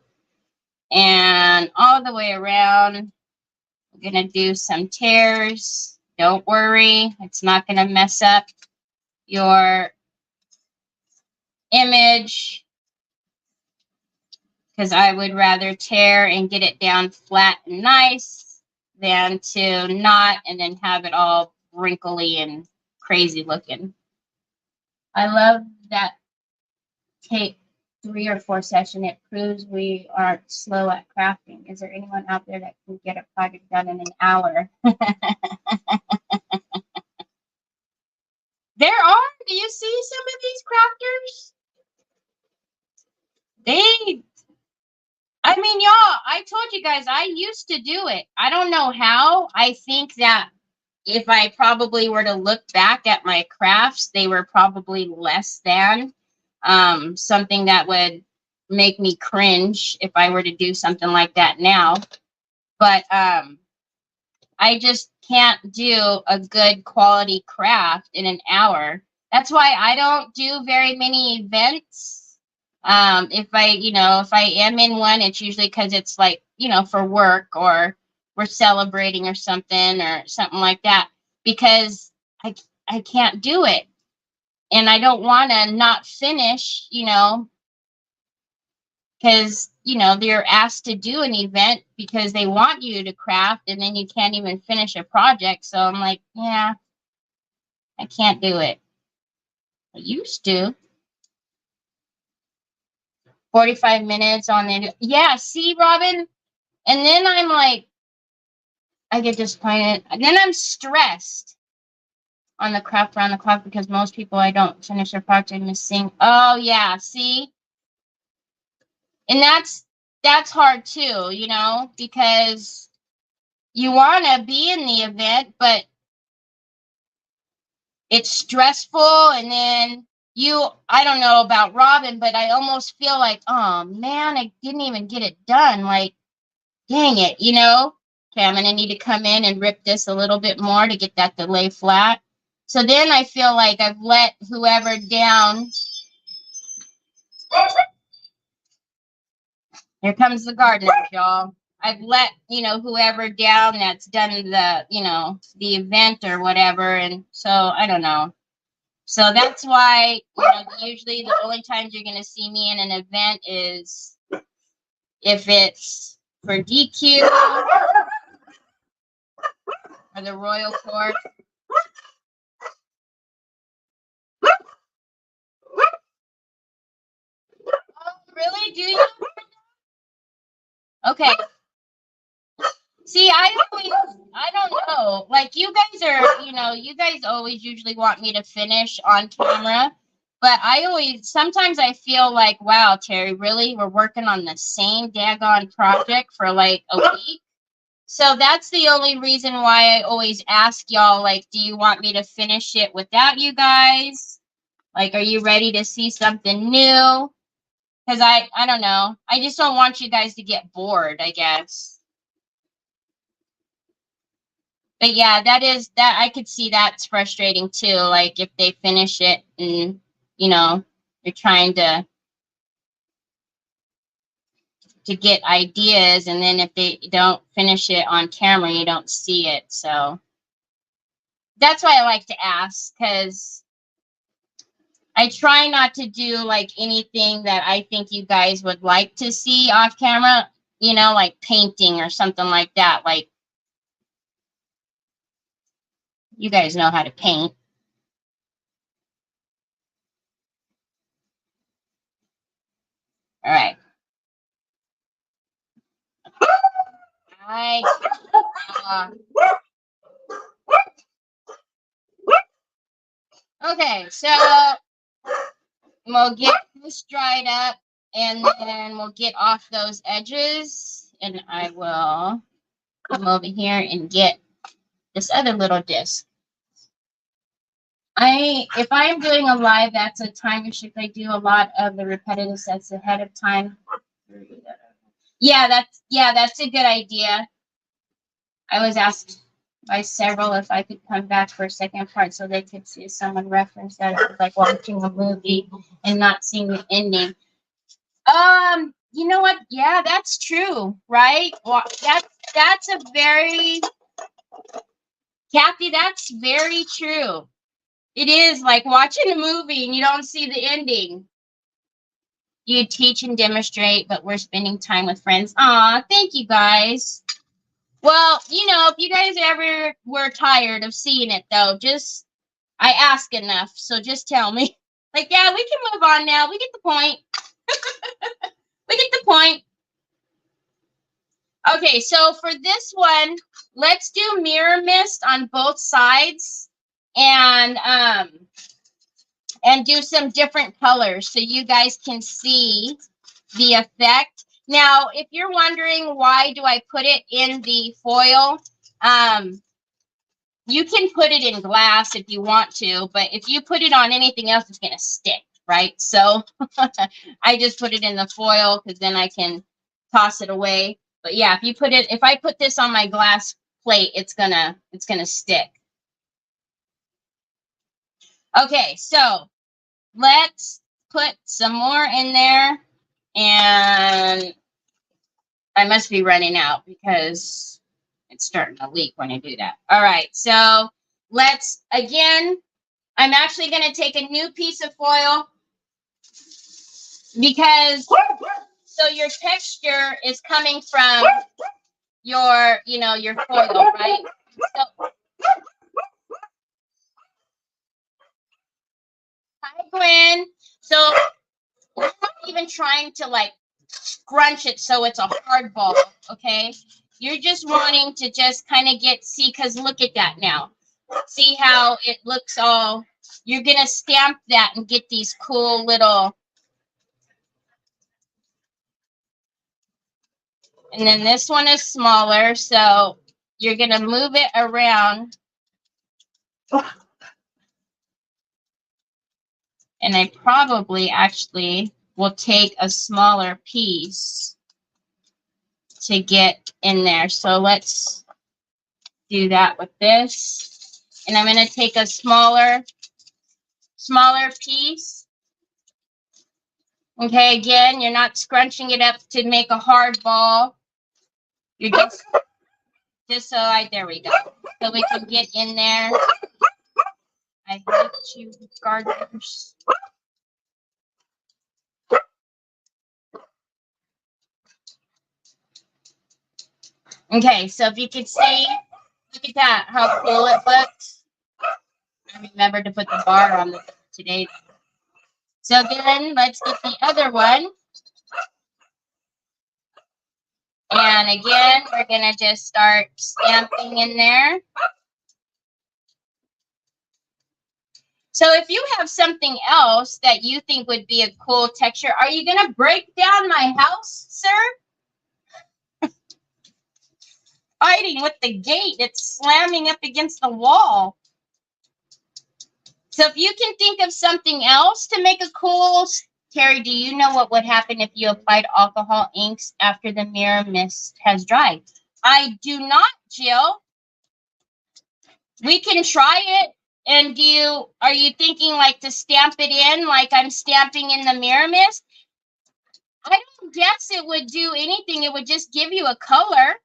and all the way around. I'm going to do some tears. Don't worry. It's not going to mess up your image, because I would rather tear and get it down flat and nice than to not and then have it all wrinkly and crazy looking. I love that tape 3 or 4 session. It proves we aren't slow at crafting. Is there anyone out there that can get a project done in an hour? There are. Do you see some of these crafters? I mean, y'all, I told you guys, I used to do it. I don't know how. I think that if I probably were to look back at my crafts, they were probably less than something that would make me cringe if I were to do something like that now. But I just can't do a good quality craft in an hour. That's why I don't do very many events. If I am in one, it's usually because it's like, for work, or we're celebrating or something like that, because I can't do it. And I don't want to not finish, because, they're asked to do an event because they want you to craft, and then you can't even finish a project. So I'm like, yeah, I can't do it. I used to. 45 minutes on the, yeah, see, Robin? And then I'm like, I get disappointed. And then I'm stressed on the craft around the clock because most people, I don't finish their project missing. Oh, yeah, see? And that's hard too, because you want to be in the event, but it's stressful. And then I don't know about Robin, but I almost feel like, oh man, I didn't even get it done. Like, dang it, Okay, I'm going to need to come in and rip this a little bit more to get that to lay flat. So then I feel like I've let whoever down. Here comes the gardener, y'all. I've let, whoever down that's done the, the event or whatever. And so I don't know. So that's why, usually the only times you're going to see me in an event is if it's for DQ or the Royal Court. Oh, really? Do you? Okay. See, I don't know. Like, you guys are, you guys always usually want me to finish on camera. But sometimes I feel like, wow, Terry, really? We're working on the same daggone project for like a week. So that's the only reason why I always ask y'all, like, do you want me to finish it without you guys? Like, are you ready to see something new? Because I don't know. I just don't want you guys to get bored, I guess. But yeah, that I could see that's frustrating too. Like if they finish it and, you know, you're trying to get ideas, and then if they don't finish it on camera, you don't see it. So that's why I like to ask, because I try not to do like anything that I think you guys would like to see off camera, you know, like painting or something like that. Like, you guys know how to paint. All right. Okay, so we'll get this dried up, and then we'll get off those edges, and I will come over here and get this other little disc. If I'm doing a live, that's a time shift. I do a lot of the repetitive sets ahead of time. Yeah, that's a good idea. I was asked by several if I could come back for a second part so they could see someone reference that it was like watching a movie and not seeing the ending. You know what? Yeah, that's true, right? Well, that's a very, Kathy, that's very true. It is like watching a movie and you don't see the ending. You teach and demonstrate, but we're spending time with friends. Aw, thank you guys. Well, you know, if you guys ever were tired of seeing it, though, just, I ask enough, so just tell me. Like, yeah, we can move on now. We get the point. We get the point. Okay, so for this one, let's do mirror mist on both sides, and do some different colors so you guys can see the effect. Now, if you're wondering why do I put it in the foil, you can put it in glass if you want to, but if you put it on anything else, it's going to stick, right? So I just put it in the foil because then I can toss it away. But yeah, if I put this on my glass plate, it's gonna stick. Okay, so let's put some more in there, and I must be running out because it's starting to leak when I do that. All right, so let's, again, I'm actually going to take a new piece of foil because, so your texture is coming from your, you know, your foil, right? So, hi, Gwen. So we're not even trying to like scrunch it so it's a hard ball, okay? You're just wanting to just kind of see, because look at that now. See how it looks all, you're going to stamp that and get these cool little, and then this one is smaller, so you're going to move it around. And I probably actually will take a smaller piece to get in there. So let's do that with this. And I'm going to take a smaller piece. Okay, again, you're not scrunching it up to make a hard ball. You're just so there we go. So we can get in there. I hate you, gardeners. Okay, so if you could see, look at that, how cool it looks. I remember to put the bar on today. So then let's get the other one. And again, we're going to just start stamping in there. So if you have something else that you think would be a cool texture, are you going to break down my house, sir? fighting with the gate. It's slamming up against the wall. So if you can think of something else to make a cool... Terry, do you know what would happen if you applied alcohol inks after the mirror mist has dried? I do not, Jill. We can try it. And are you thinking like to stamp it in like I'm stamping in the mirror mist? I don't guess it would do anything. It would just give you a color.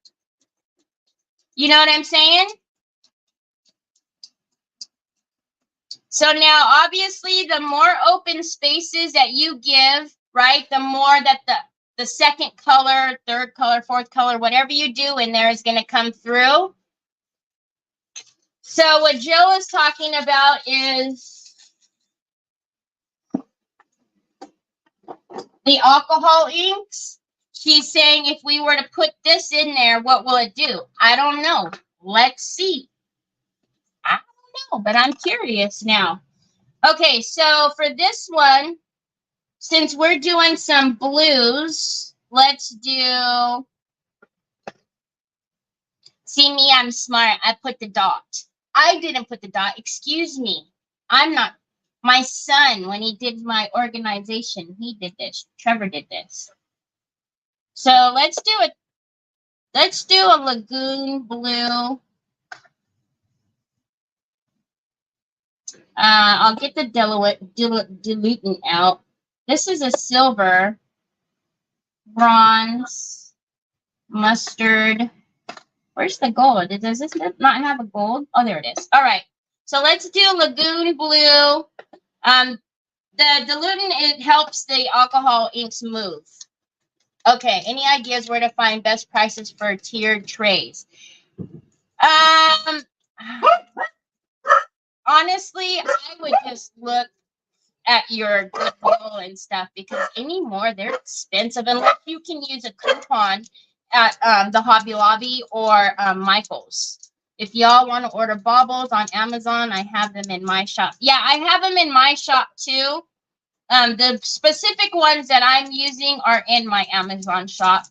You know what I'm saying? So now, obviously, the more open spaces that you give, right, the more that the second color, third color, fourth color, whatever you do in there is going to come through. So what Jill is talking about is the alcohol inks. She's saying if we were to put this in there, what will it do? I don't know. Let's see. I don't know, but I'm curious now. Okay, so for this one, since we're doing some blues, let's do... See me, I'm smart. I put the dot. I didn't put the dot. Excuse me. I'm not... My son, when he did my organization, he did this. Trevor did this. So let's do it. Let's do a lagoon blue. I'll get the dilutant out. This is a silver, bronze, mustard. Where's the gold? Does this not have a gold? Oh, there it is. All right. So let's do lagoon blue. The dilutant, it helps the alcohol inks move. Okay. Any ideas where to find best prices for tiered trays? Honestly, I would just look at your Goodwill and stuff because anymore they're expensive unless you can use a coupon at the Hobby Lobby or Michael's. If y'all want to order Bobbles on Amazon, I have them in my shop. Yeah, I have them in my shop too. The specific ones that I'm using are in my Amazon shop.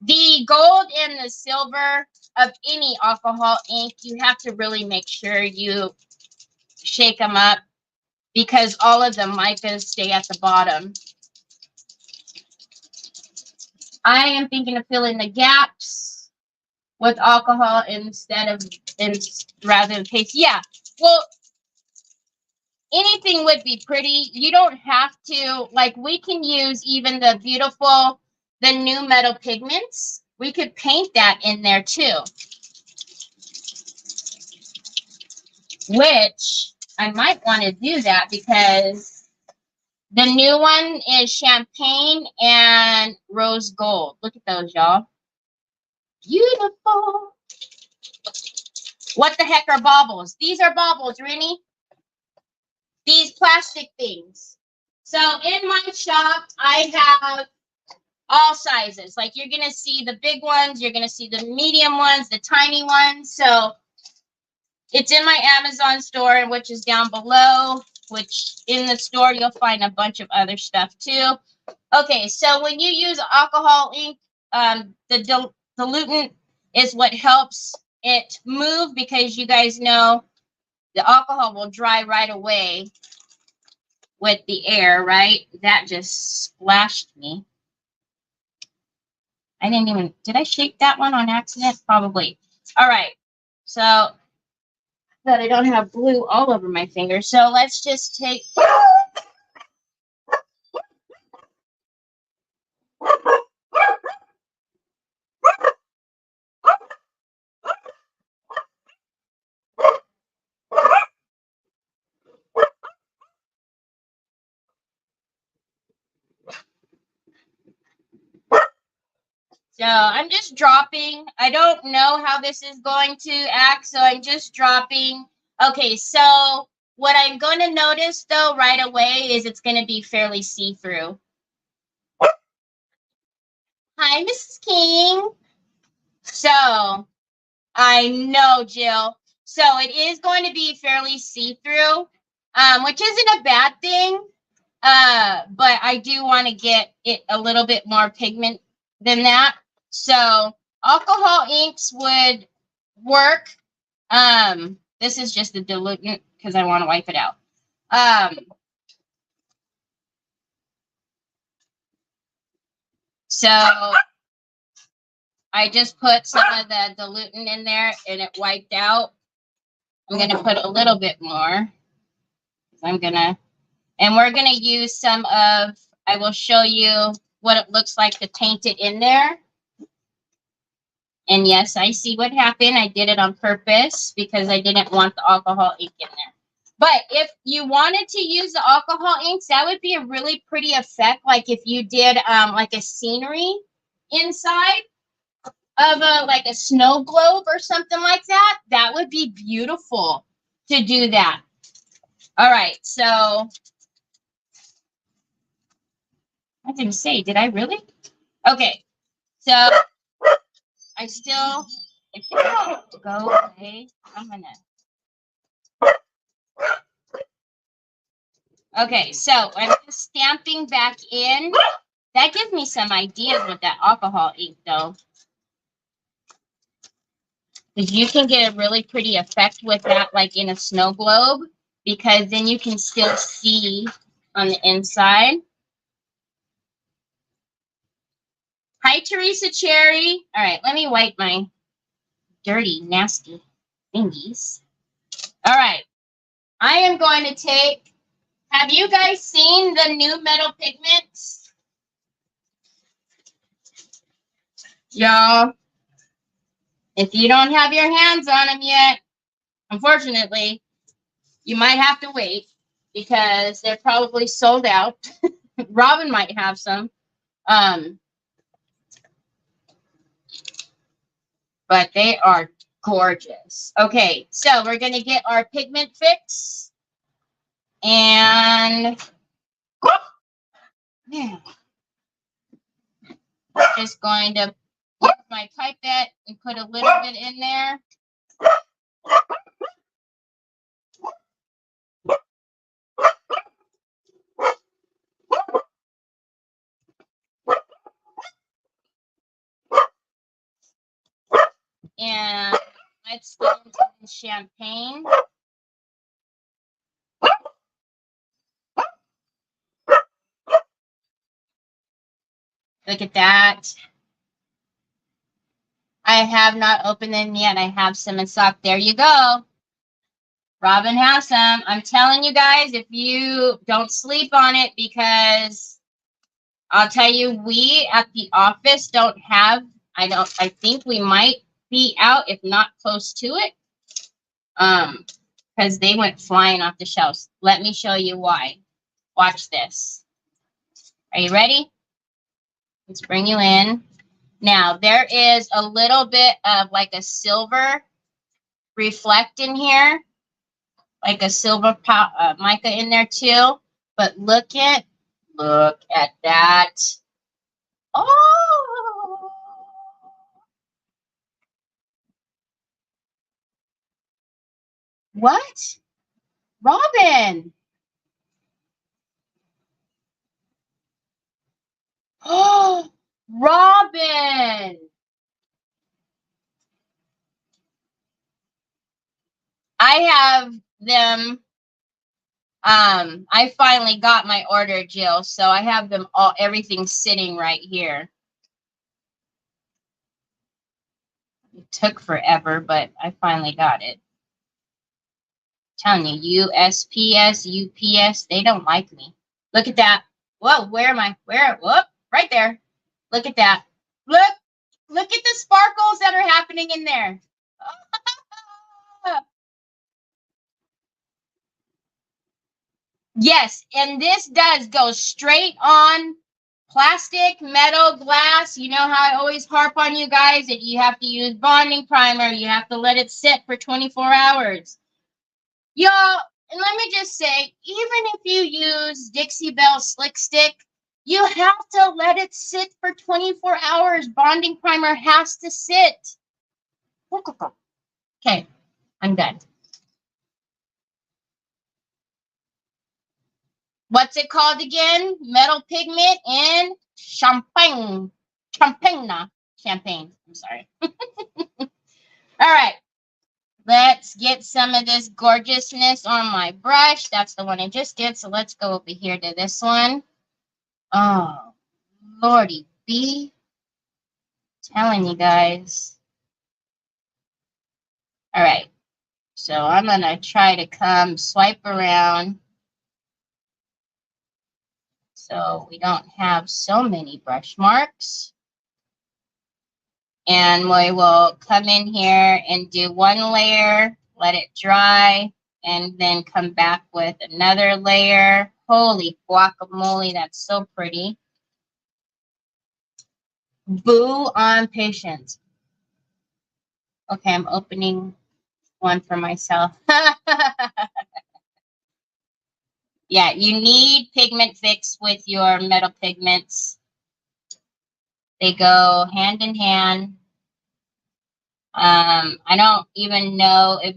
The gold and the silver of any alcohol ink, you have to really make sure you shake them up because all of the micas stay at the bottom. I am thinking of filling the gaps with alcohol rather than paste. Yeah, well, anything would be pretty. You don't have to, like, we can use even the new metal pigments. We could paint that in there too. Which I might want to do that because the new one is champagne and rose gold. Look at those, y'all. Beautiful. What the heck are baubles? These are baubles, Rennie. These plastic things. So in my shop, I have all sizes. Like you're going to see the big ones. You're going to see the medium ones, the tiny ones. So it's in my Amazon store, which is down below, which in the store, you'll find a bunch of other stuff too. Okay, so when you use alcohol ink, the dilutant is what helps it move because you guys know the alcohol will dry right away with the air, right? That just splashed me. Did I shake that one on accident? Probably. All right, so that I don't have glue all over my fingers. So let's just take... So I'm just dropping. I don't know how this is going to act, so I'm just dropping. Okay, so what I'm going to notice, though, right away is it's going to be fairly see-through. Hi, Mrs. King. So I know, Jill. So it is going to be fairly see-through, which isn't a bad thing, but I do want to get it a little bit more pigment than that. So alcohol inks would work. This is just a diluent because I want to wipe it out. So I just put some of the diluent in there and it wiped out. I'm going to put a little bit more. And we're going to use some of, I will show you what it looks like to paint it in there. And yes, I see what happened. I did it on purpose because I didn't want the alcohol ink in there. But if you wanted to use the alcohol inks, that would be a really pretty effect. Like if you did like a scenery inside of like a snow globe or something like that, that would be beautiful to do that. All right, so I didn't say, did I really? Okay, so I still, if you don't go away, I'm gonna. Okay, so I'm just stamping back in. That gives me some ideas with that alcohol ink, though. Because you can get a really pretty effect with that, like in a snow globe, because then you can still see on the inside. Hi, Teresa Cherry. All right, let me wipe my dirty, nasty thingies. All right, I am going to take, have you guys seen the new metal pigments? Y'all, if you don't have your hands on them yet, unfortunately, you might have to wait because they're probably sold out. Robin might have some. But they are gorgeous. Okay, so we're going to get our pigment fix. And yeah, I'm just going to use my pipette and put a little bit in there. And let's get into the champagne. Look at that. I have not opened them yet. I have some in stock. There you go. Robin has some. I'm telling you guys, if you don't sleep on it, because I'll tell you, we at the office don't have, I think we might be out, if not close to it. Because they went flying off the shelves. Let me show you why. Watch this. Are you ready? Let's bring you in. Now, there is a little bit of like a silver reflect in here. Like a silver mica in there too. But look at that. Oh! What? Robin! Oh, Robin! I have them. I finally got my order, Jill, so I have them all, everything sitting right here. It took forever, but I finally got it. I'm telling you, USPS, UPS, they don't like me. Look at that. Whoa, where am I? Where? Whoop, right there. Look at that. Look at the sparkles that are happening in there. Yes, and this does go straight on plastic, metal, glass. You know how I always harp on you guys that you have to use bonding primer. You have to let it sit for 24 hours. Y'all, and let me just say, even if you use Dixie Belle Slick Stick, you have to let it sit for 24 hours. Bonding primer has to sit. Okay, I'm done. What's it called again? Metal pigment and champagne. Champagne. Champagne. I'm sorry. All right. Let's get some of this gorgeousness on my brush. That's the one I just did. So let's go over here to this one. Oh, Lordy B. Telling you guys. All right. So I'm going to try to come swipe around so we don't have so many brush marks. And we will come in here and do one layer, let it dry, and then come back with another layer. Holy guacamole, that's so pretty. Boo on patience. Okay, I'm opening one for myself. Yeah, you need pigment fix with your metal pigments. They go hand in hand. I don't even know if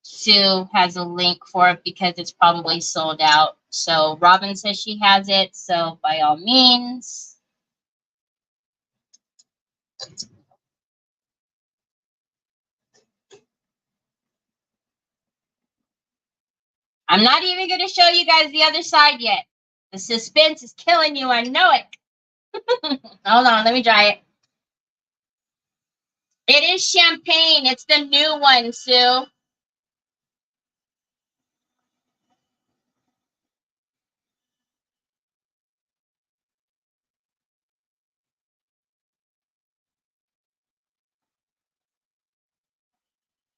Sue has a link for it because it's probably sold out. So Robin says she has it. So by all means. I'm not even going to show you guys the other side yet. The suspense is killing you. I know it. Hold on. Let me dry it. It is champagne. It's the new one, Sue.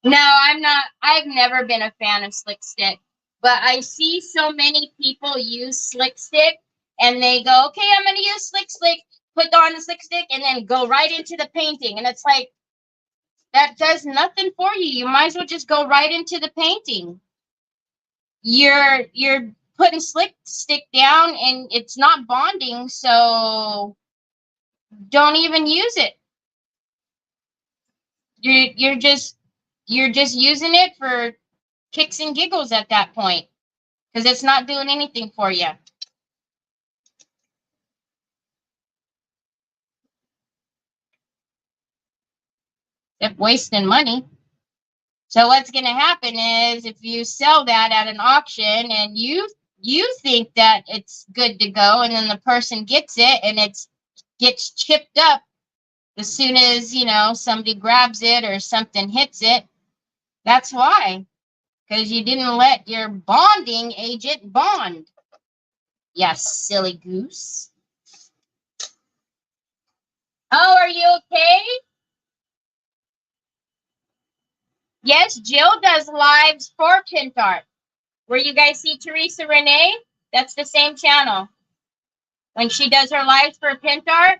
No, I'm not. I've never been a fan of Slick Stick, but I see so many people use Slick Stick and they go, okay, I'm going to use Slick Stick, put on the Slick Stick, and then go right into the painting. And it's like, that does nothing for you. You might as well just go right into the painting. You're putting Slick Stick down and it's not bonding, so don't even use it. You're just using it for kicks and giggles at that point because it's not doing anything for you. It's wasting money. So what's going to happen is if you sell that at an auction and you think that it's good to go and then the person gets it and it gets chipped up as soon as, you know, somebody grabs it or something hits it, that's why. Because you didn't let your bonding agent bond. Yes, silly goose. Oh, are you okay? Yes, Jill does lives for Pentart. Where you guys see Teresa Renee, that's the same channel. When she does her lives for Pentart.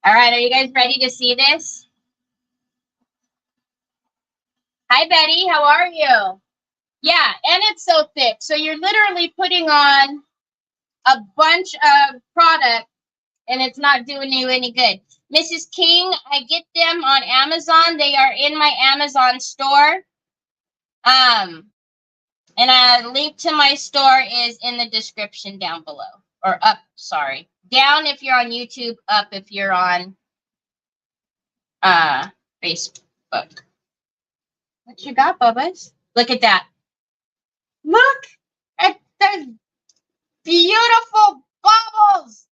All right, are you guys ready to see this? Hi, Betty. How are you? Yeah, and it's so thick. So you're literally putting on a bunch of product, and it's not doing you any good. Mrs. King, I get them on Amazon. They are in my Amazon store. And a link to my store is in the description down below. Or up, sorry. Down if you're on YouTube, up if you're on Facebook. What you got, Bubba's? Look at that. Look at those beautiful bubbles.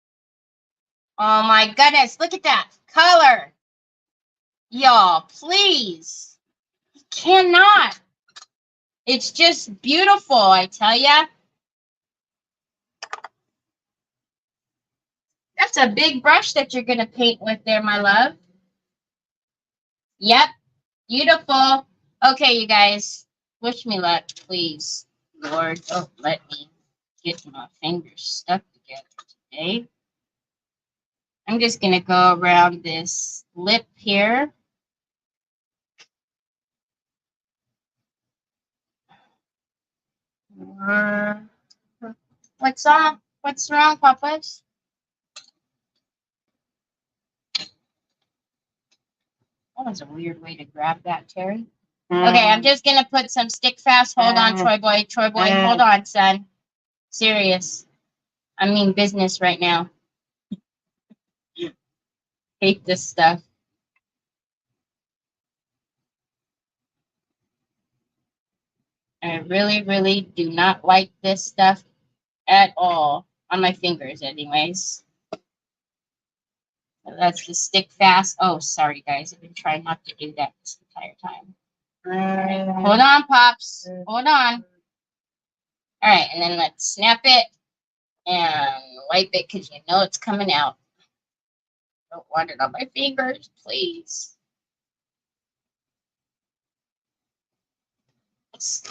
Oh my goodness, look at that color. Y'all, please. You cannot. It's just beautiful, I tell ya. That's a big brush that you're going to paint with there, my love. Yep, beautiful. Okay, you guys, wish me luck, please. Lord, don't let me get my fingers stuck together today. I'm just going to go around this lip here. What's wrong? What's wrong, Papas? That was a weird way to grab that, Terry. Okay, I'm just going to put some stick fast. Hold on, Troy boy. Troy boy, hold on, son. Serious. I mean business right now. Hate this stuff. I really, really do not like this stuff at all. On my fingers, anyways. So that's the stick fast. Oh, sorry, guys. I've been trying not to do that this entire time. Right. Hold on, Pops. Hold on. All right, and then let's snap it and wipe it because you know it's coming out. Don't want it on my fingers, please.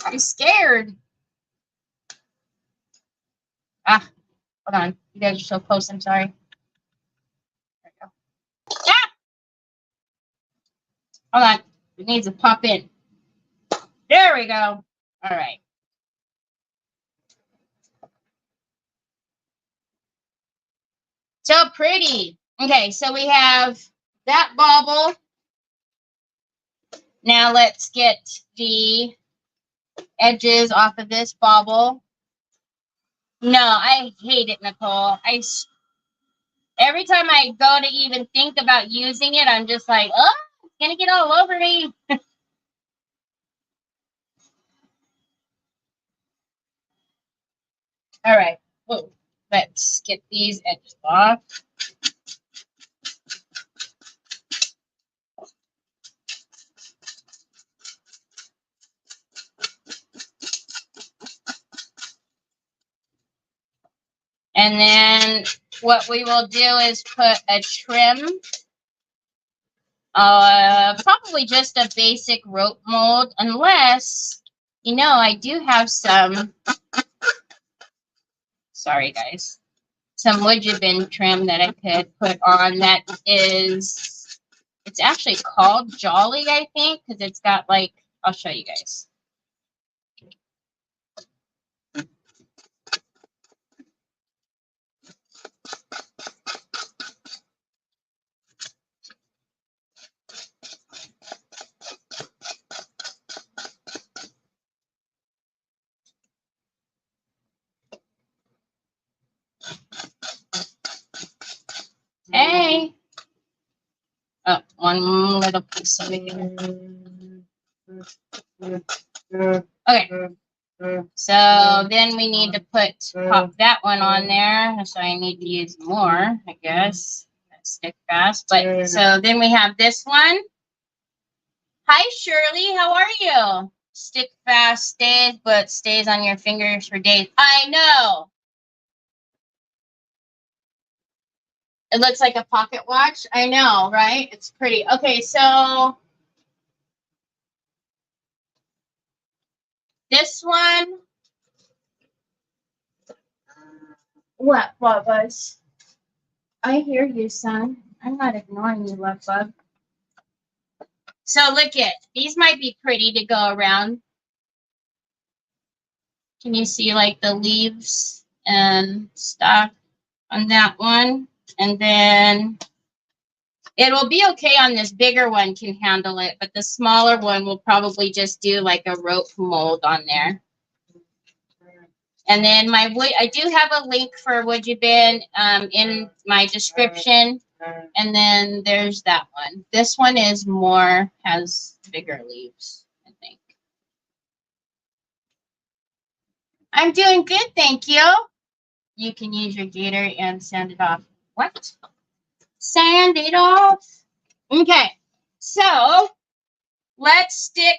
I'm scared. Ah, hold on. You guys are so close. I'm sorry. There we go. Ah! Hold on. It needs to pop in. There we go. All right. So pretty. Okay, so we have that bauble. Now let's get the edges off of this bauble. No, I hate it, Nicole. Every time I go to even think about using it, I'm just like, oh, it's gonna get all over me. All right. Whoa. Let's get these edges off. And then what we will do is put a trim, probably just a basic rope mold, unless, you know, I do have some, sorry guys, some wood bin trim that I could put on that is, it's actually called Jolly, I think, because it's got like, I'll show you guys. Hey. Oh, one little piece of it. Okay. So then we need to pop that one on there. So I need to use more, I guess. Stick fast. But so then we have this one. Hi Shirley, how are you? Stick fast stays, but stays on your fingers for days. I know. It looks like a pocket watch. I know, right? It's pretty. Okay, so this one. What was? I hear you, son. I'm not ignoring you, love bug. So look it. These might be pretty to go around. Can you see like the leaves and stuff on that one? And then it'll be okay on this bigger one, can handle it, but the smaller one will probably just do like a rope mold on there. And then my wood, I do have a link for wood bin in my description. And then there's that one. This one is more, has bigger leaves, I think. I'm doing good, thank you. You can use your gator and sand it off. What? Sand it off. Okay, so let's stick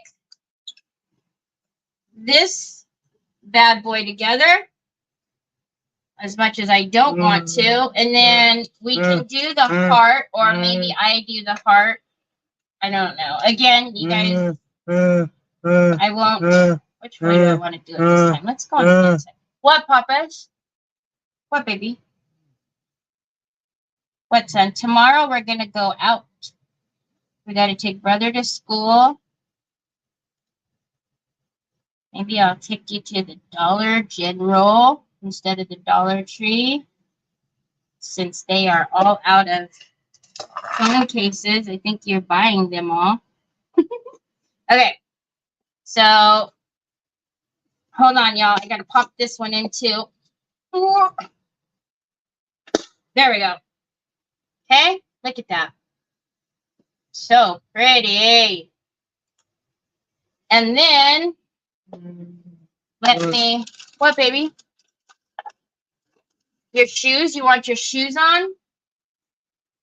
this bad boy together as much as I don't want to. And then we can do the heart, or maybe I do the heart. I don't know. Again, you guys, I won't. Which way do I want to do it this time? Let's go on the inside. What, Papas? What, baby? What, son? Tomorrow we're going to go out. We got to take brother to school. Maybe I'll take you to the Dollar General instead of the Dollar Tree, since they are all out of phone cases. I think you're buying them all. Okay, so hold on, y'all. I got to pop this one in too. There we go. Okay, look at that. So pretty. And then, let me, what, baby? Your shoes? You want your shoes on?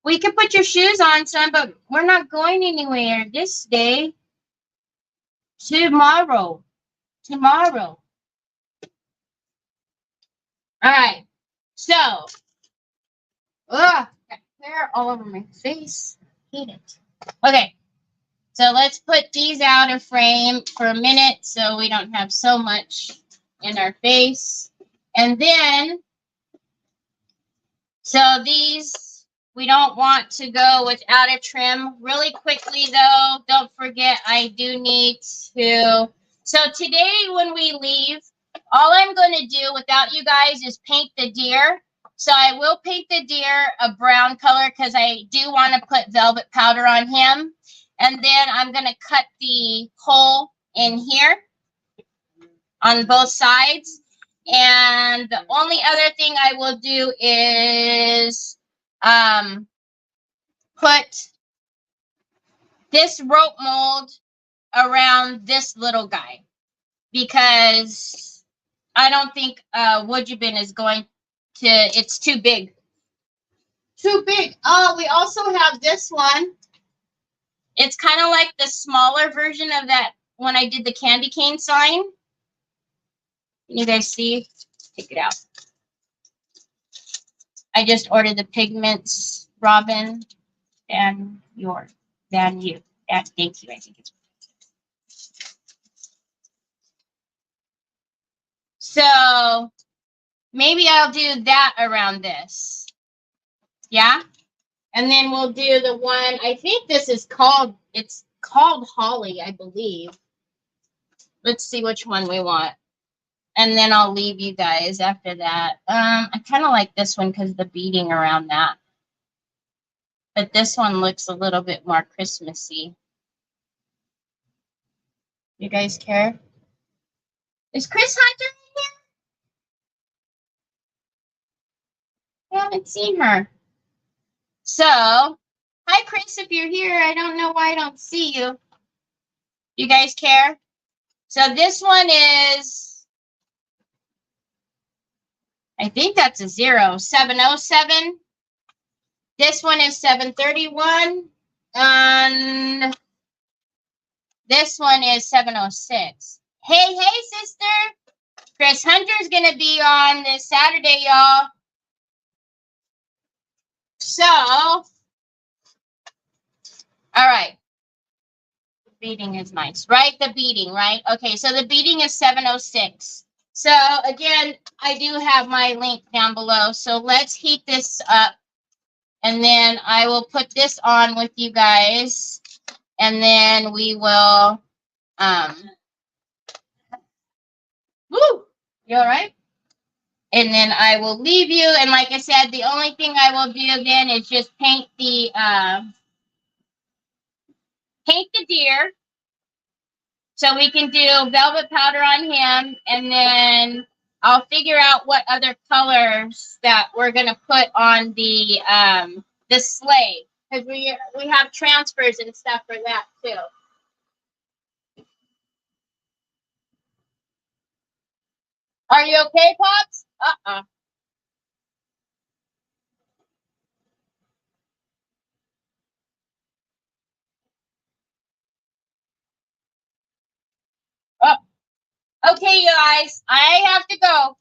We can put your shoes on, son, but we're not going anywhere this day. Tomorrow. Tomorrow. All right. So, got hair all over my face. Hate it. Okay. So let's put these out of frame for a minute so we don't have so much in our face. And then, so these, we don't want to go without a trim. Really quickly though, don't forget I do need to, so today when we leave, all I'm going to do without you guys is paint the deer. So I will paint the deer a brown color because I do want to put velvet powder on him. And then I'm going to cut the hole in here on both sides. And the only other thing I will do is put this rope mold around this little guy. Because I don't think woodjebin is going to, it's too big. Too big. Oh, we also have this one. It's kind of like the smaller version of that when I did the candy cane sign. Can you guys see? Take it out. I just ordered the pigments, Robin, and you. Thank you, I think it's. So maybe I'll do that around this. Yeah? And then we'll do the one, I think this is called, it's called Holly, I believe. Let's see which one we want. And then I'll leave you guys after that. I kind of like this one because of the beading around that. But this one looks a little bit more Christmassy. You guys care? Is Chris Hunter in here? I haven't seen her. So, hi Chris, if you're here, I don't know why I don't see you. You guys care? So this one is, I think that's a 707. This one is 731. And this one is 706. Hey, sister. Chris Hunter's going to be on this Saturday, y'all. So, all right. The beading is nice, right? The beading, right? Okay, so the beading is 706. So, again, I do have my link down below. So, let's heat this up. And then I will put this on with you guys. And then we will, woo! You all right? And then I will leave you. And like I said, the only thing I will do then is just paint the deer. So we can do velvet powder on him. And then I'll figure out what other colors that we're going to put on the sleigh. Because we have transfers and stuff for that too. Are you okay, Pops? Oh, okay, you guys. I have to go.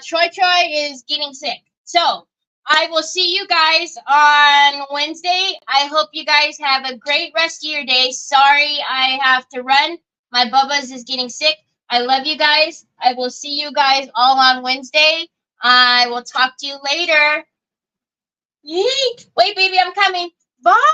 Troy is getting sick. So I will see you guys on Wednesday. I hope you guys have a great rest of your day. Sorry I have to run. My Bubba's is getting sick. I love you guys. I will see you guys all on Wednesday. I will talk to you later. Yeet. Wait, baby, I'm coming. Bye.